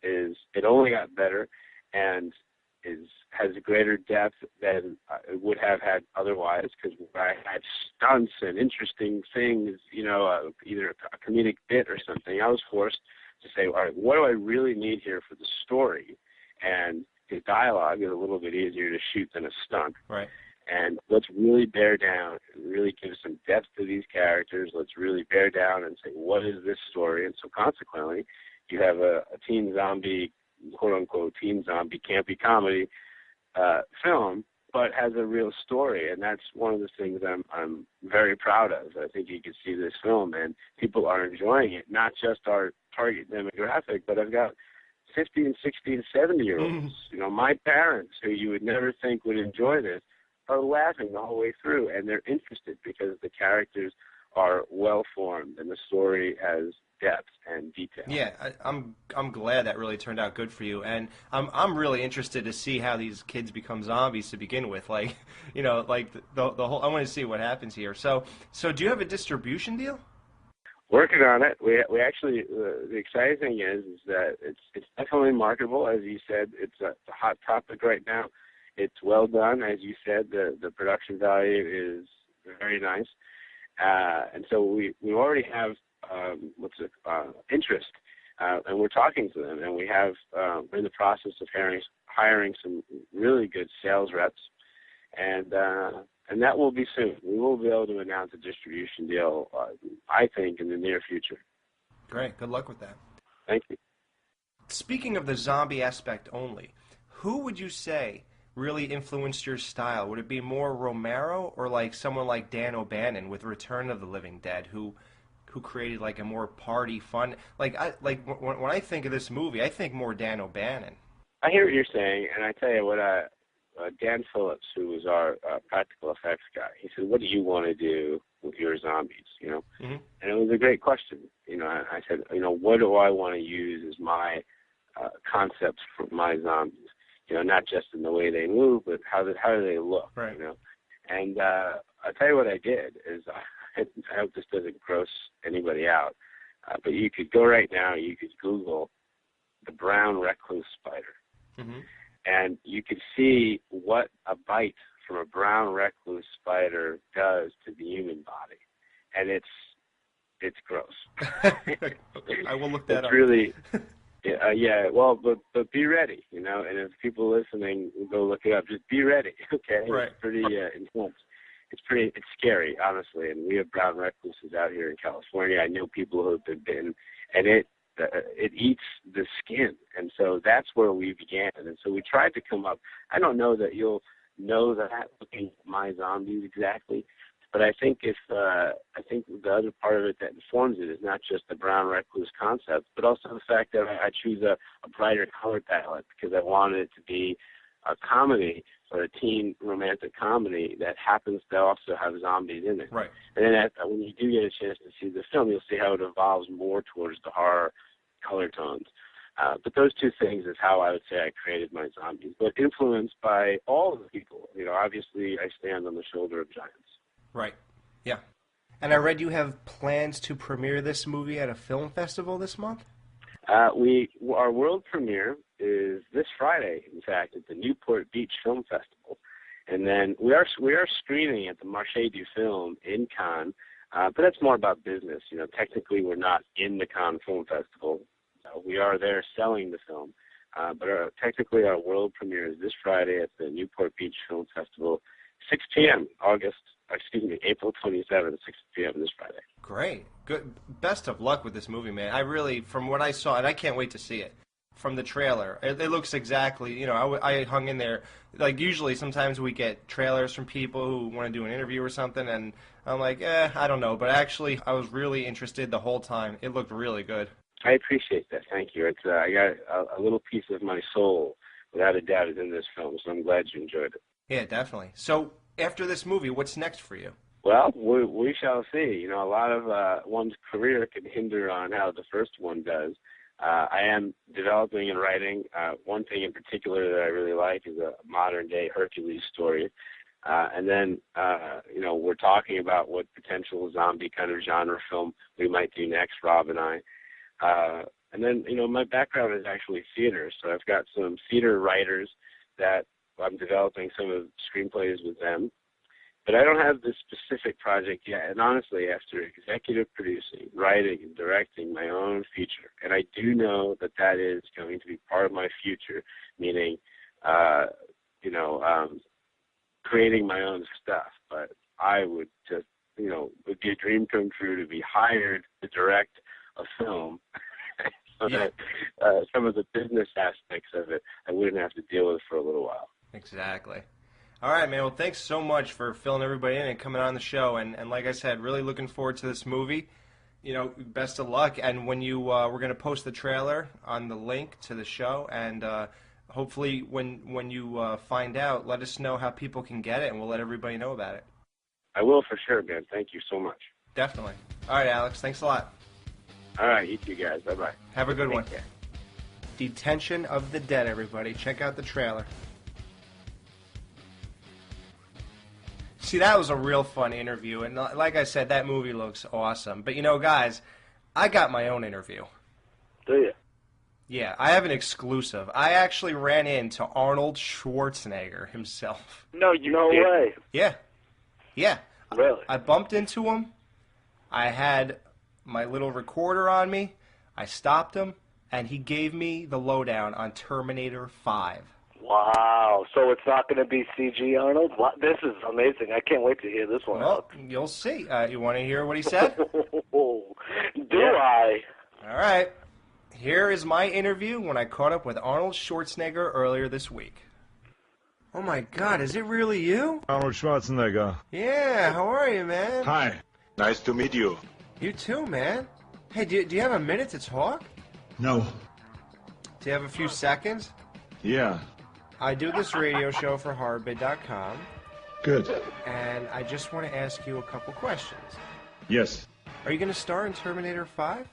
it only got better and has a greater depth than it would have had otherwise, because I had stunts and interesting things, either a comedic bit or something. I was forced to say, all right, what do I really need here for the story? And the dialogue is a little bit easier to shoot than a stunt. Right. And let's really bear down and really give some depth to these characters. Let's really bear down and say, what is this story? And so consequently, you have a teen zombie, quote-unquote teen zombie campy comedy film but has a real story, and that's one of the things I'm very proud of. I think you can see this film, and people are enjoying it, not just our target demographic, but I've got 50 and 60 and 70-year-olds, my parents, who you would never think would enjoy this, are laughing the whole way through, and they're interested because the characters are well-formed and the story has depth and detail. Yeah, I'm glad that really turned out good for you, and I'm really interested to see how these kids become zombies to begin with. Like, like the whole. I want to see what happens here. So do you have a distribution deal? Working on it. We actually the exciting thing is that it's definitely marketable. As you said, it's a hot topic right now. It's well done, as you said. The production value is very nice, and so we already have interest, and we're talking to them, and we're in the process of hiring some really good sales reps, and that will be soon. We will be able to announce a distribution deal, I think, in the near future. Great. Good luck with that. Thank you. Speaking of the zombie aspect only, who would you say really influenced your style? Would it be more Romero or like someone like Dan O'Bannon with Return of the Living Dead, who created like a more party fun? When I think of this movie, I think more Dan O'Bannon. I hear what you're saying, and I tell you what, Dan Phillips, who was our practical effects guy, he said, "What do you want to do with your zombies?" And it was a great question. I said, what do I want to use as my concepts for my zombies? Not just in the way they move, but how do they look? Right. And I'll tell you what I did is I hope this doesn't gross anybody out, but you could go right now, you could Google the brown recluse spider, and you could see what a bite from a brown recluse spider does to the human body, and it's gross. I will look that it's up. Really, well, but be ready, and if people listening go look it up, just be ready, okay? Right. It's pretty intense. It's scary, honestly, and we have brown recluses out here in California. I know people who have been, and it eats the skin, and so that's where we began. And so we tried to come up. I don't know that you'll know that looking at my zombies exactly, but I think the other part of it that informs it is not just the brown recluse concept, but also the fact that I choose a brighter color palette because I wanted it to be a comedy or a teen romantic comedy that happens to also have zombies in it. Right. And then when you do get a chance to see the film, you'll see how it evolves more towards the horror color tones. But those two things is how I would say I created my zombies, but influenced by all of the people. Obviously I stand on the shoulder of giants. Right. Yeah. And I read you have plans to premiere this movie at a film festival this month? Our world premiere is this Friday, in fact, at the Newport Beach Film Festival, and then we are screening at the Marché du Film in Cannes, but that's more about business. Technically we're not in the Cannes Film Festival. We are there selling the film, but technically our world premiere is this Friday at the Newport Beach Film Festival, 6 p.m. April 27th at 6 p.m. this Friday. Great. Good. Best of luck with this movie, man. I really, from what I saw, and I can't wait to see it, from the trailer, it looks exactly, I hung in there. Like, usually, sometimes we get trailers from people who want to do an interview or something, and I'm like, I don't know. But actually, I was really interested the whole time. It looked really good. I appreciate that. Thank you. I got a little piece of my soul, without a doubt, is in this film, so I'm glad you enjoyed it. Yeah, definitely. So, after this movie, what's next for you? Well, we shall see. A lot of one's career can hinder on how the first one does. I am developing and writing. One thing in particular that I really like is a modern-day Hercules story. And then, we're talking about what potential zombie kind of genre film we might do next, Rob and I. And then, my background is actually theater, so I've got some theater writers that I'm developing some of the screenplays with them. But I don't have this specific project yet. And honestly, after executive producing, writing, and directing my own feature, and I do know that is going to be part of my future, meaning, creating my own stuff. But I would just, it would be a dream come true to be hired to direct a film so that some of the business aspects of it I wouldn't have to deal with for a little while. Exactly. All right, man. Well, thanks so much for filling everybody in and coming on the show. And like I said, really looking forward to this movie. You know, best of luck. And when you we're going to post the trailer on the link to the show, and hopefully when you find out, let us know how people can get it, and we'll let everybody know about it. I will for sure, man. Thank you so much. Definitely. All right, Alex. Thanks a lot. All right, you two guys. Bye-bye. Have a good one. Take care. Detention of the Dead, everybody. Check out the trailer. See, that was a real fun interview, and like I said, that movie looks awesome. But, you know, guys, I got my own interview. Do you? Yeah, I have an exclusive. I actually ran into Arnold Schwarzenegger himself. No, you No didn't. way. Yeah. Really? I bumped into him. I had my little recorder on me. I stopped him, and he gave me the lowdown on Terminator 5. Wow. So it's not going to be CG Arnold? This is amazing. I can't wait to hear this one. Well, you'll see. You want to hear what he said? Do I? All right. Here is my interview when I caught up with Arnold Schwarzenegger earlier this week. Oh my God, is it really you? Arnold Schwarzenegger. Yeah, how are you, man? Hi. Nice to meet you. You too, man. Hey, do you have a minute to talk? No. Do you have a few seconds? Yeah. I do this radio show for Hardbid.com, Good. and I just want to ask you a couple questions. Yes. Are you going to star in Terminator 5?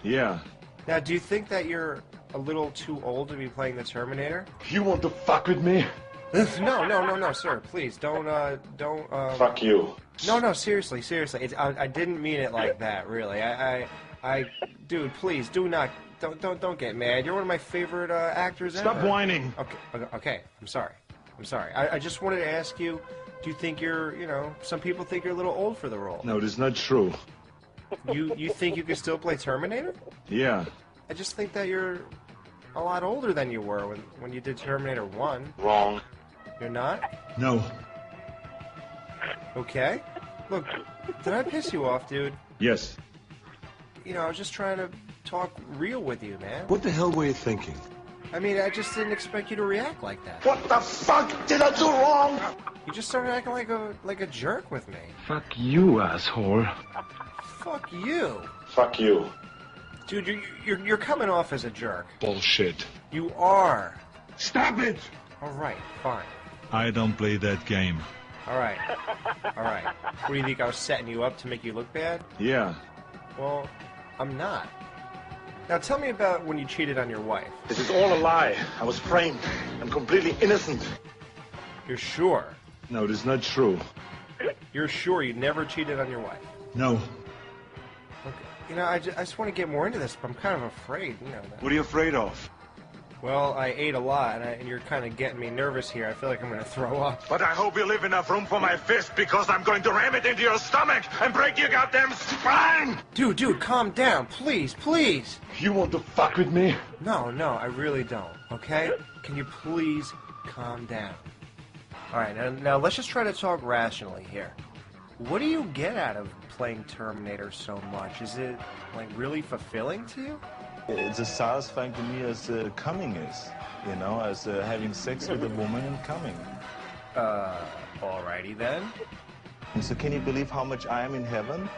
Yeah. Now, do you think that you're a little too old to be playing the Terminator? You want to fuck with me? No, sir. Please, don't. Fuck you. No, seriously. I didn't mean it like that, really. Dude, please, don't get mad. You're one of my favorite actors ever. Stop whining. Okay. I'm sorry. I just wanted to ask you, do you think some people think you're a little old for the role? No, this is not true. You think you could still play Terminator? Yeah. I just think that you're a lot older than you were when you did Terminator 1. Wrong. You're not? No. Okay. Look, did I piss you off, dude? Yes. I was just trying to talk real with you, man. What the hell were you thinking? I mean, I just didn't expect you to react like that. What the fuck did I do wrong? You just started acting like a jerk with me. Fuck you, asshole. Fuck you. Fuck you. Dude, you're coming off as a jerk. Bullshit. You are. Stop it! All right, fine. I don't play that game. All right. What do you think, I was setting you up to make you look bad? Yeah. Well, I'm not. Now tell me about when you cheated on your wife. This is all a lie. I was framed. I'm completely innocent. You're sure? No, this is not true. You're sure you never cheated on your wife? No. Okay. I just want to get more into this, but I'm kind of afraid, that. What are you afraid of? Well, I ate a lot, and you're kind of getting me nervous here. I feel like I'm going to throw up. But I hope you leave enough room for my fist, because I'm going to ram it into your stomach and break your goddamn spine! Dude, calm down. Please. You want to fuck with me? No, I really don't, okay? Can you please calm down? All right, now let's just try to talk rationally here. What do you get out of playing Terminator so much? Is it, really fulfilling to you? It's as satisfying to me as coming is, as having sex with a woman and coming. Alrighty then. So can you believe how much I am in heaven?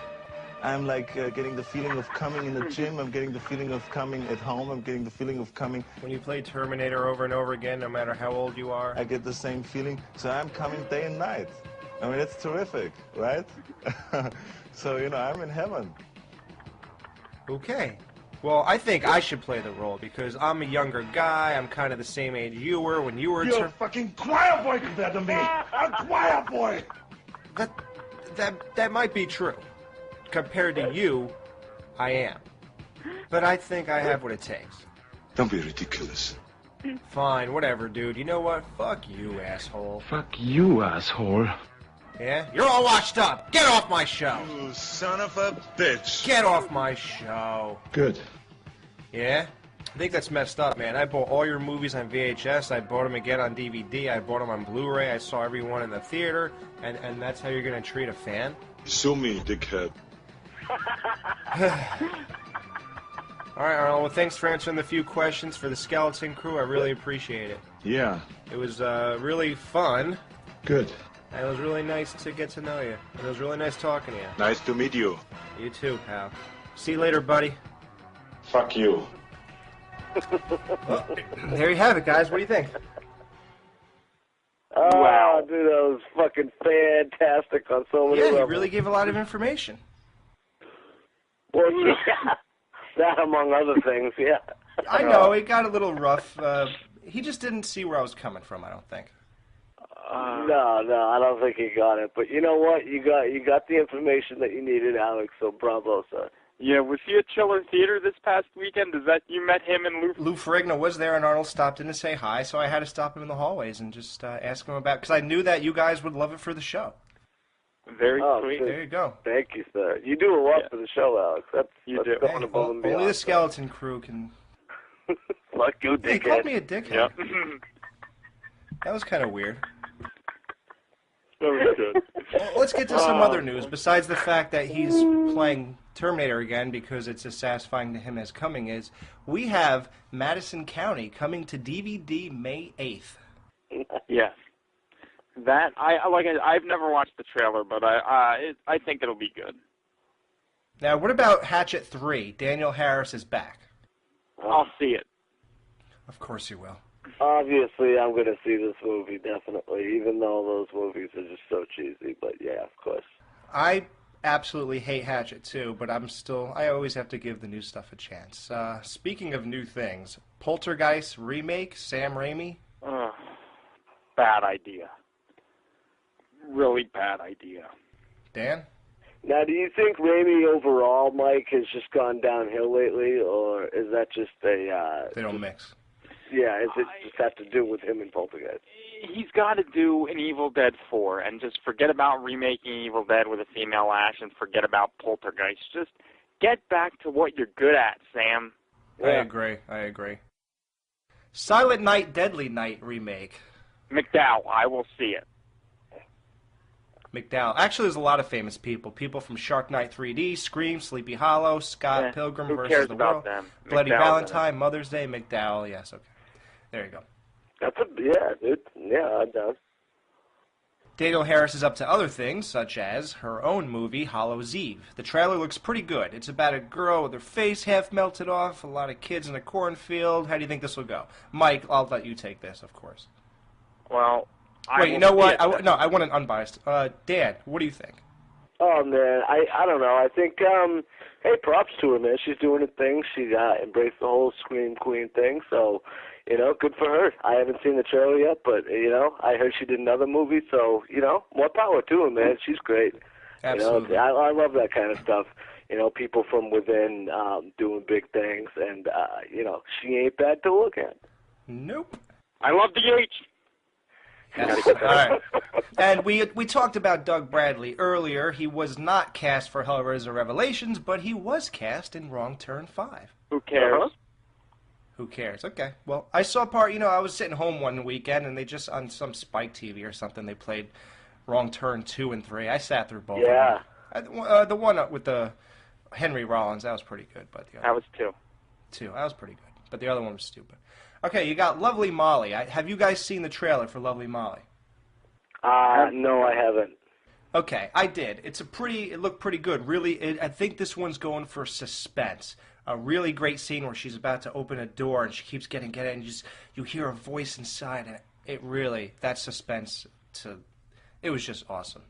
I'm getting the feeling of coming in the gym, I'm getting the feeling of coming at home, I'm getting the feeling of coming. When you play Terminator over and over again, no matter how old you are? I get the same feeling, so I'm coming day and night. I mean, it's terrific, right? So, I'm in heaven. Okay. Well, I think I should play the role because I'm a younger guy. I'm kind of the same age you were when you were. You're a fucking choir boy compared to me. A choir boy. That might be true. Compared to you, I am. But I think I have what it takes. Don't be ridiculous. Fine, whatever, dude. You know what? Fuck you, asshole. Fuck you, asshole. Yeah? You're all washed up. Get off my show. You son of a bitch. Get off my show. Good. Yeah? I think that's messed up, man. I bought all your movies on VHS. I bought them again on DVD. I bought them on Blu-ray. I saw everyone in the theater. And that's how you're going to treat a fan? Sue me, dickhead. All right, Arnold. Well, thanks for answering the few questions for the Skeleton Crew. I really appreciate it. Yeah. It was really fun. Good. It was really nice to get to know you. It was really nice talking to you. Nice to meet you. You too, pal. See you later, buddy. Fuck you. Well, there you have it, guys. What do you think? Oh, Wow. dude, that was fucking fantastic on so many Yeah, levels. he really gave a lot of information. Well, yeah. That among other things, yeah. I know, it got a little rough. He just didn't see where I was coming from, I don't think. No, I don't think he got it. But you know what? You got the information that you needed, Alex. So bravo, sir. Yeah, was he at Chiller Theater this past weekend? Is that you met him and Lou? Lou Ferrigno was there, and Arnold stopped in to say hi, so I had to stop him in the hallways and just ask him about, because I knew that you guys would love it for the show. Very Oh, sweet. good. There you go. Thank you, sir. You do a lot for the show, Alex. That's You that's do. going above and beyond. Only the skeleton crew can... Fuck you, He called dickhead. me a dickhead. Yep. That was kind of weird. That was good. Well, let's get to some other news. Besides the fact that he's playing Terminator again because it's as satisfying to him as coming is, we have Madison County coming to DVD May 8th. Yes. That I've never watched the trailer, but I think it'll be good. Now, what about Hatchet 3? Daniel Harris is back. I'll see it. Of course you will. Obviously, I'm going to see this movie, definitely, even though those movies are just so cheesy. But yeah, of course. I absolutely hate Hatchet 2, but I always have to give the new stuff a chance. Speaking of new things, Poltergeist remake, Sam Raimi. Bad idea. Really bad idea. Dan? Now, do you think Raimi overall, Mike, has just gone downhill lately, or is that just a... They don't mix. Yeah, is it just have to do with him and Poltergeist? He's got to do an Evil Dead 4 and just forget about remaking Evil Dead with a female Ash and forget about Poltergeist. Just get back to what you're good at, Sam. Yeah. I agree. Silent Night, Deadly Night remake. McDowell, I will see it. McDowell. Actually, there's a lot of famous people. People from Shark Night 3D, Scream, Sleepy Hollow, Scott Pilgrim who versus cares the about World, them? Bloody McDowell's Valentine, Mother's Day, McDowell. Yes, okay. There you go. Yeah, dude. Yeah, I'm down. Daniel Harris is up to other things, such as her own movie, Hollow's Eve. The trailer looks pretty good. It's about a girl with her face half melted off, a lot of kids in a cornfield. How do you think this will go? Mike, I'll let you take this, of course. Well, Wait, you know what? I want an unbiased. Dan, what do you think? Oh, man, I don't know. I think, hey, props to her, man. She's doing a thing. She embraced the whole Scream Queen thing, so, you know, good for her. I haven't seen the trailer yet, but, you know, I heard she did another movie, so, you know, more power to her, man. She's great. Absolutely. You know, I love that kind of stuff. You know, people from within doing big things, and, you know, she ain't bad to look at. Nope. I love the H. Yes. All right. And we talked about Doug Bradley earlier. He was not cast for Hellraiser Revelations, but he was cast in Wrong Turn 5. Who cares? Who cares? Okay. Well, I saw part, I was sitting home one weekend, and they just, on some Spike TV or something, they played Wrong Turn 2 and 3. I sat through both Yeah. of them. The one with the Henry Rollins, that was pretty good. But the other That was 2. that was pretty good. But the other one was stupid. Okay, you got Lovely Molly. Have you guys seen the trailer for Lovely Molly? No, I haven't. Okay, I did. It looked pretty good. Really, I think this one's going for suspense. A really great scene where she's about to open a door and she keeps getting and you hear a voice inside, and it really, that suspense it was just awesome.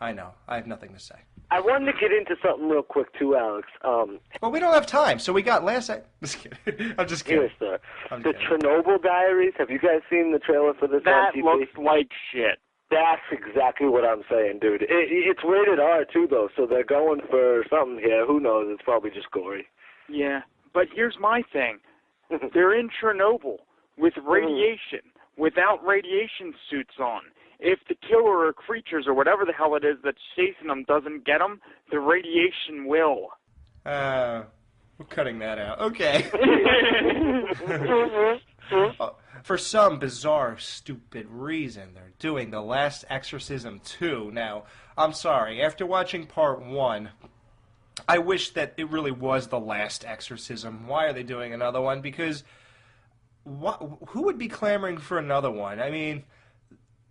I know. I have nothing to say. I wanted to get into something real quick too, Alex. Well, we don't have time, so we got last night. Just kidding. I'm just kidding. Yes, sir. I'm The kidding. Chernobyl Diaries. Have you guys seen the trailer for this That on TV? looks like shit. That's exactly what I'm saying, dude. It's rated R too, though, so they're going for something here. Who knows? It's probably just gory. Yeah, but here's my thing. They're in Chernobyl with radiation, without radiation suits on. If the killer or creatures or whatever the hell it is that's chasing them doesn't get them, the radiation will. We're cutting that out. Okay. For some bizarre, stupid reason, they're doing The Last Exorcism 2. Now, I'm sorry, after watching part 1, I wish that it really was The Last Exorcism. Why are they doing another one? Because who would be clamoring for another one? I mean,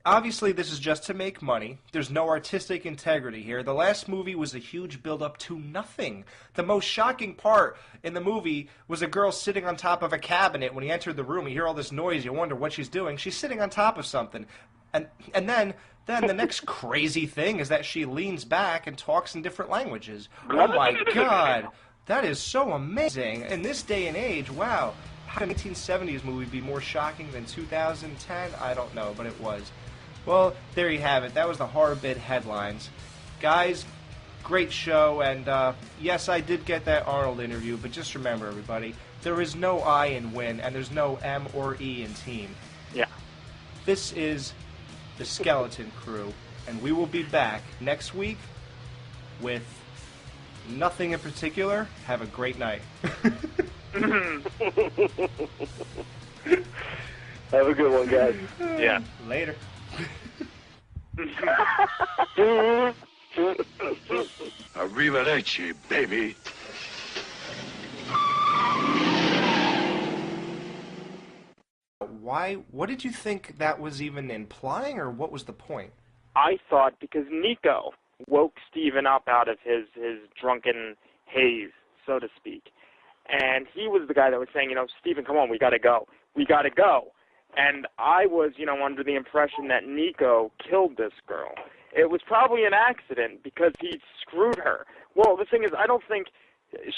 Obviously, this is just to make money. There's no artistic integrity here. The last movie was a huge build-up to nothing. The most shocking part in the movie was a girl sitting on top of a cabinet. When he entered the room, you hear all this noise. You wonder what she's doing. She's sitting on top of something. And then the next crazy thing is that she leans back and talks in different languages. Oh, my God. That is so amazing. In this day and age, wow. How can a 1970s movie be more shocking than 2010? I don't know, but it was. Well, there you have it. That was the horror bit headlines. Guys, great show, and yes, I did get that Arnold interview, but just remember, everybody, there is no I in win, and there's no M or E in team. Yeah. This is the Skeleton Crew, and we will be back next week with nothing in particular. Have a great night. Have a good one, guys. Yeah. Later. Arrivederci, baby. Why? What did you think that was even implying, or what was the point? I thought because Nico woke Steven up out of his drunken haze, so to speak. And he was the guy that was saying, Steven, come on, we got to go. We got to go. And I was, under the impression that Nico killed this girl. It was probably an accident because he screwed her. Well, the thing is, I don't think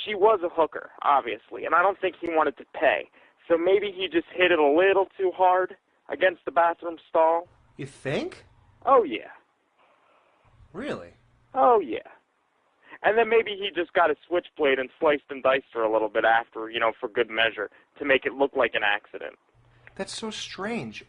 she was a hooker, obviously, and I don't think he wanted to pay. So maybe he just hit it a little too hard against the bathroom stall. You think? Oh, yeah. Really? Oh, yeah. And then maybe he just got a switchblade and sliced and diced her a little bit after, for good measure, to make it look like an accident. That's so strange.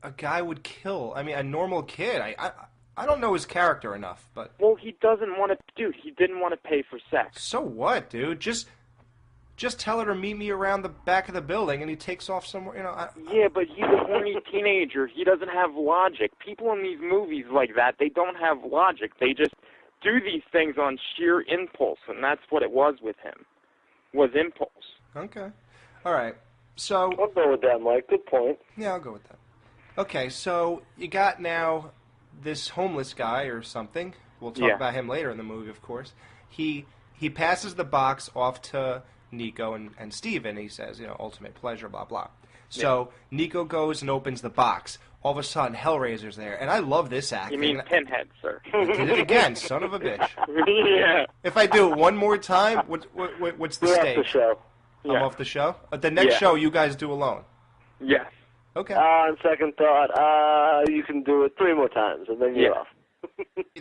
A guy would kill, a normal kid. I don't know his character enough, but... Well, he doesn't want to... Dude, he didn't want to pay for sex. So what, dude? Just tell her to meet me around the back of the building, and he takes off somewhere, Yeah, but he's a horny teenager. He doesn't have logic. People in these movies like that, they don't have logic. They just do these things on sheer impulse, and that's what it was with him, was impulse. Okay. All right. So... I'll go with that, Mike. Good point. Yeah, I'll go with that. Okay, so you got now this homeless guy or something. We'll talk about him later in the movie, of course. He passes the box off to Nico and Steven. He says, ultimate pleasure, blah, blah. So Nico goes and opens the box. All of a sudden, Hellraiser's there. And I love this acting. You mean Pinhead, sir. I did it again, son of a bitch. Yeah. If I do it one more time, what's the stage? Off the show. I'm off the show? The next show you guys do alone? Yes. Okay. On second thought, you can do it 3 more times, and then you're off.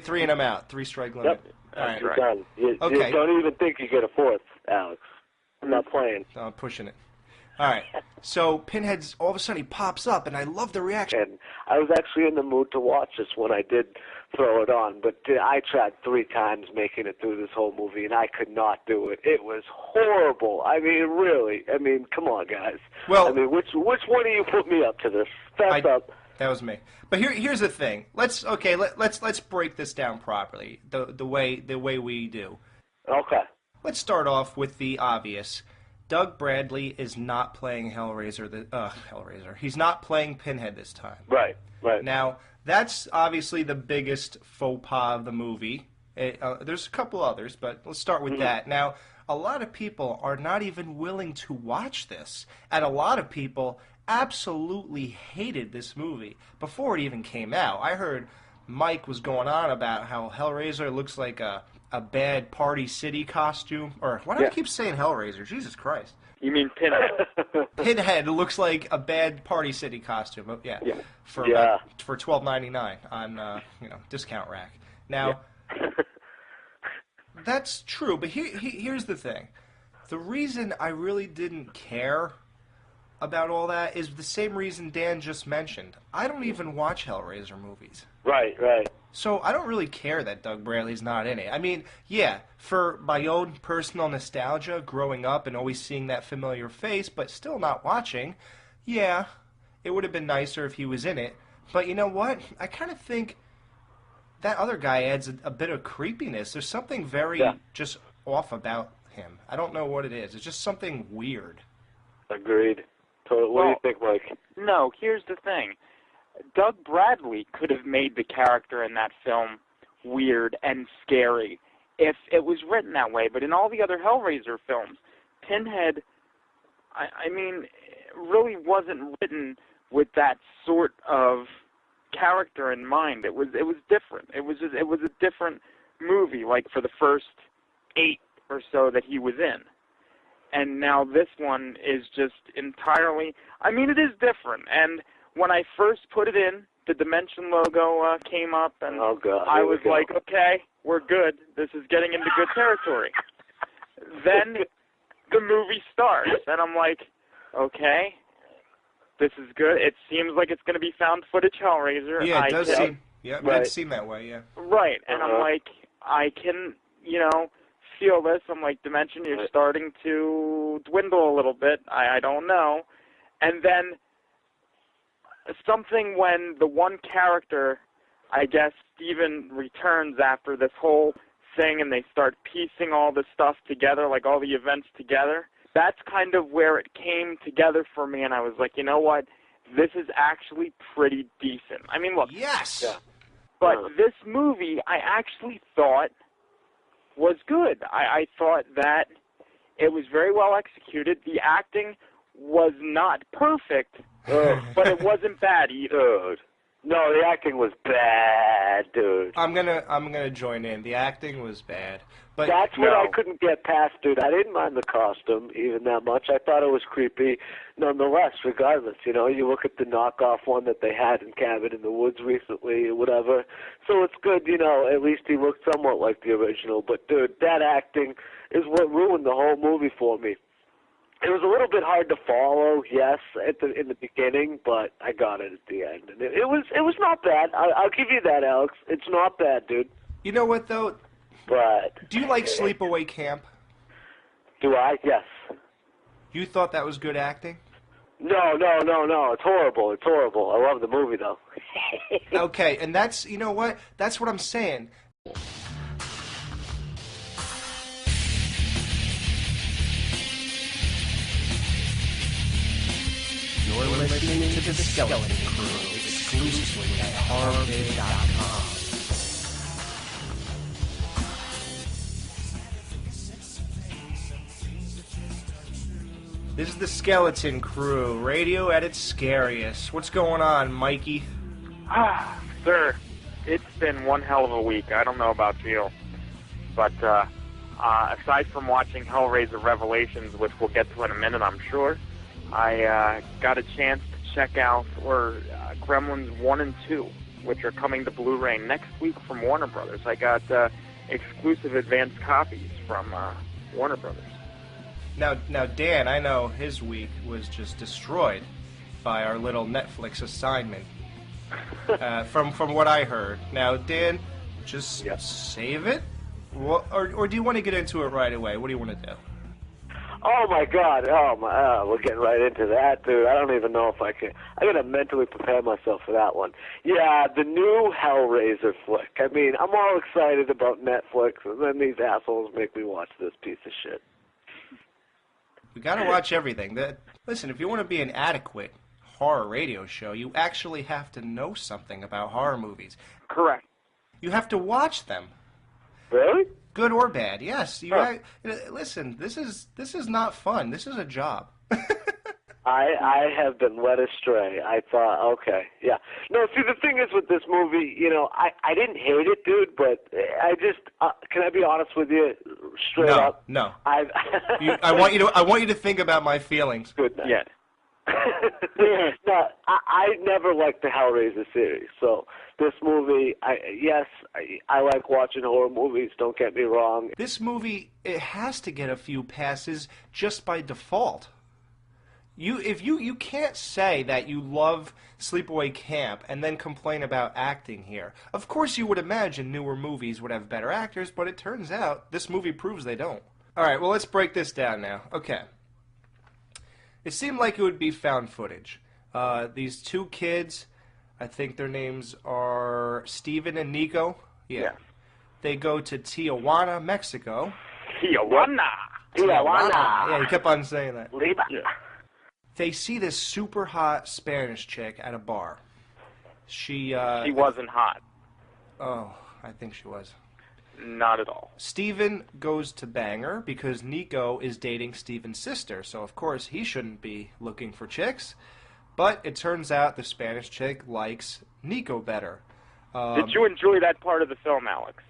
3 and I'm out. 3 strike limit. Yep. All right. You're done. You don't even think you get a 4th, Alex. I'm not playing. No, I'm pushing it. All right. So Pinhead's all of a sudden he pops up, and I love the reaction. And I was actually in the mood to watch this when I did throw it on, but I tried 3 times making it through this whole movie, and I could not do it. It was horrible. Really. Come on, guys. Well, which one of you put me up to this? Fess up. That was me. But here's the thing. Let's break this down properly. The way we do. Okay. Let's start off with the obvious. Doug Bradley is not playing Hellraiser. Hellraiser. He's not playing Pinhead this time. Right. Now, that's obviously the biggest faux pas of the movie. There's a couple others, but let's start with that. Now, a lot of people are not even willing to watch this, and a lot of people absolutely hated this movie before it even came out. I heard Mike was going on about how Hellraiser looks like a bad Party City costume. Or why do I keep saying Hellraiser? Jesus Christ. You mean Pinhead? Pinhead looks like a bad Party City costume. For $12.99 on discount rack. Now, that's true, but here's the thing. The reason I really didn't care about all that is the same reason Dan just mentioned. I don't even watch Hellraiser movies. Right. So I don't really care that Doug Bradley's not in it. For my own personal nostalgia, growing up and always seeing that familiar face, but still not watching, it would have been nicer if he was in it. But you know what? I kind of think that other guy adds a bit of creepiness. There's something very just off about him. I don't know what it is. It's just something weird. Agreed. So what do you think, Mike? No, here's the thing. Doug Bradley could have made the character in that film weird and scary if it was written that way. But in all the other Hellraiser films, Pinhead, I mean, really wasn't written with that sort of character in mind. It was different. It was a different movie, like for the first 8 or so that he was in. And now this one is just entirely, I mean, it is different. And when I first put it in, the Detention logo came up, and oh, God, I was like, okay, we're good. This is getting into good territory. Then the movie starts, and I'm like, okay, this is good. It seems like it's going to be found footage Hellraiser. Yeah, it does seem. Yeah, it right. did seem that way. Yeah. Right, and I'm like, I can, feel this. I'm like, Detention, you're starting to dwindle a little bit. I don't know. And then something when the one character, I guess, Steven returns after this whole thing and they start piecing all this stuff together, like all the events together, that's kind of where it came together for me, and I was like, you know what? This is actually pretty decent. I mean, look. Yes! Yeah. But this movie, I actually thought was good. I thought that it was very well executed. The acting was not perfect, but it wasn't bad either. Dude. No, the acting was bad, dude. I'm gonna join in. The acting was bad, but that's what I couldn't get past, dude. I didn't mind the costume even that much. I thought it was creepy, nonetheless. Regardless, you look at the knockoff one that they had in Cabin in the Woods recently, or whatever. So it's good, at least he looked somewhat like the original. But dude, that acting is what ruined the whole movie for me. It was a little bit hard to follow, yes, in the beginning, but I got it at the end, and it was not bad. I'll give you that, Alex. It's not bad, dude. You know what though? But do you like Sleepaway Camp? Do I? Yes. You thought that was good acting? No. It's horrible. It's horrible. I love the movie though. Okay, and that's what? That's what I'm saying. You're listening to the Skeleton Crew exclusively at horrorbid.com. This is the Skeleton Crew, radio at its scariest. What's going on, Mikey? Sir, it's been one hell of a week. I don't know about you, but aside from watching Hellraiser Revelations, which we'll get to in a minute, I'm sure, I got a chance to check out Gremlins 1 and 2, which are coming to Blu-ray next week from Warner Brothers. I got exclusive advanced copies from Warner Brothers. Now, Dan, I know his week was just destroyed by our little Netflix assignment. From what I heard. Now, Dan, just save it, or do you want to get into it right away? What do you want to do? Oh my God! We're getting right into that, dude. I don't even know if I can. I gotta mentally prepare myself for that one. Yeah, the new Hellraiser flick. I mean, I'm all excited about Netflix, and then these assholes make me watch this piece of shit. You gotta watch everything. Listen, if you want to be an adequate horror radio show, you actually have to know something about horror movies. Correct. You have to watch them. Really? Good or bad, yes. Listen, this is not fun. This is a job. I have been led astray. I thought, okay, yeah. No, see, the thing is with this movie, I didn't hate it, dude, but I just, can I be honest with you, straight up? No. I want you to think about my feelings. Good night. Yeah. No, I never liked the Hellraiser series, so this movie, I like watching horror movies, don't get me wrong. This movie, it has to get a few passes just by default. You can't say that you love Sleepaway Camp and then complain about acting here. Of course you would imagine newer movies would have better actors, but it turns out this movie proves they don't. Alright, well let's break this down now. Okay. It seemed like it would be found footage. These two kids, I think their names are Steven and Nico. Yeah. They go to Tijuana, Mexico. Tijuana. Yeah, he kept on saying that. Yeah. They see this super hot Spanish chick at a bar. She wasn't hot. Oh, I think she was. Not at all. Steven goes to bang her because Nico is dating Steven's sister, so of course he shouldn't be looking for chicks. But it turns out the Spanish chick likes Nico better. Did you enjoy that part of the film, Alex?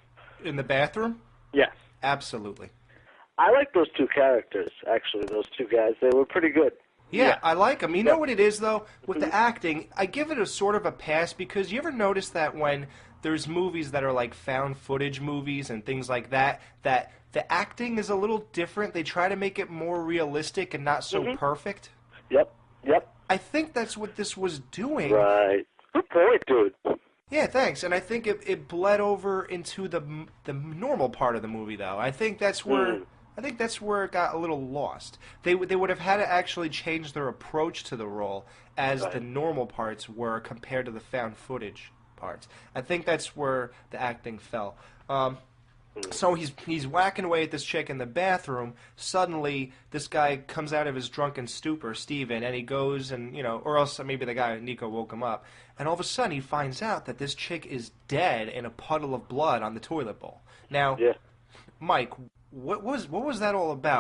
In the bathroom? Yes. Absolutely. I like those two characters, actually, those two guys. They were pretty good. Yeah, I like them. You know what it is, though? With the acting, I give it a sort of a pass because you ever notice that when there's movies that are like found footage movies and things like that, that the acting is a little different. They try to make it more realistic and not so perfect. Yep. I think that's what this was doing. Right. Good point, dude. Yeah, thanks. And I think it bled over into the normal part of the movie, though. I think that's where it got a little lost. They would have had to actually change their approach to the role as the normal parts were compared to the found footage parts. I think that's where the acting fell. So he's whacking away at this chick in the bathroom. Suddenly, this guy comes out of his drunken stupor, Steven, and he goes and, or else maybe the guy, Nico, woke him up. And all of a sudden, he finds out that this chick is dead in a puddle of blood on the toilet bowl. Now, Mike, what was that all about?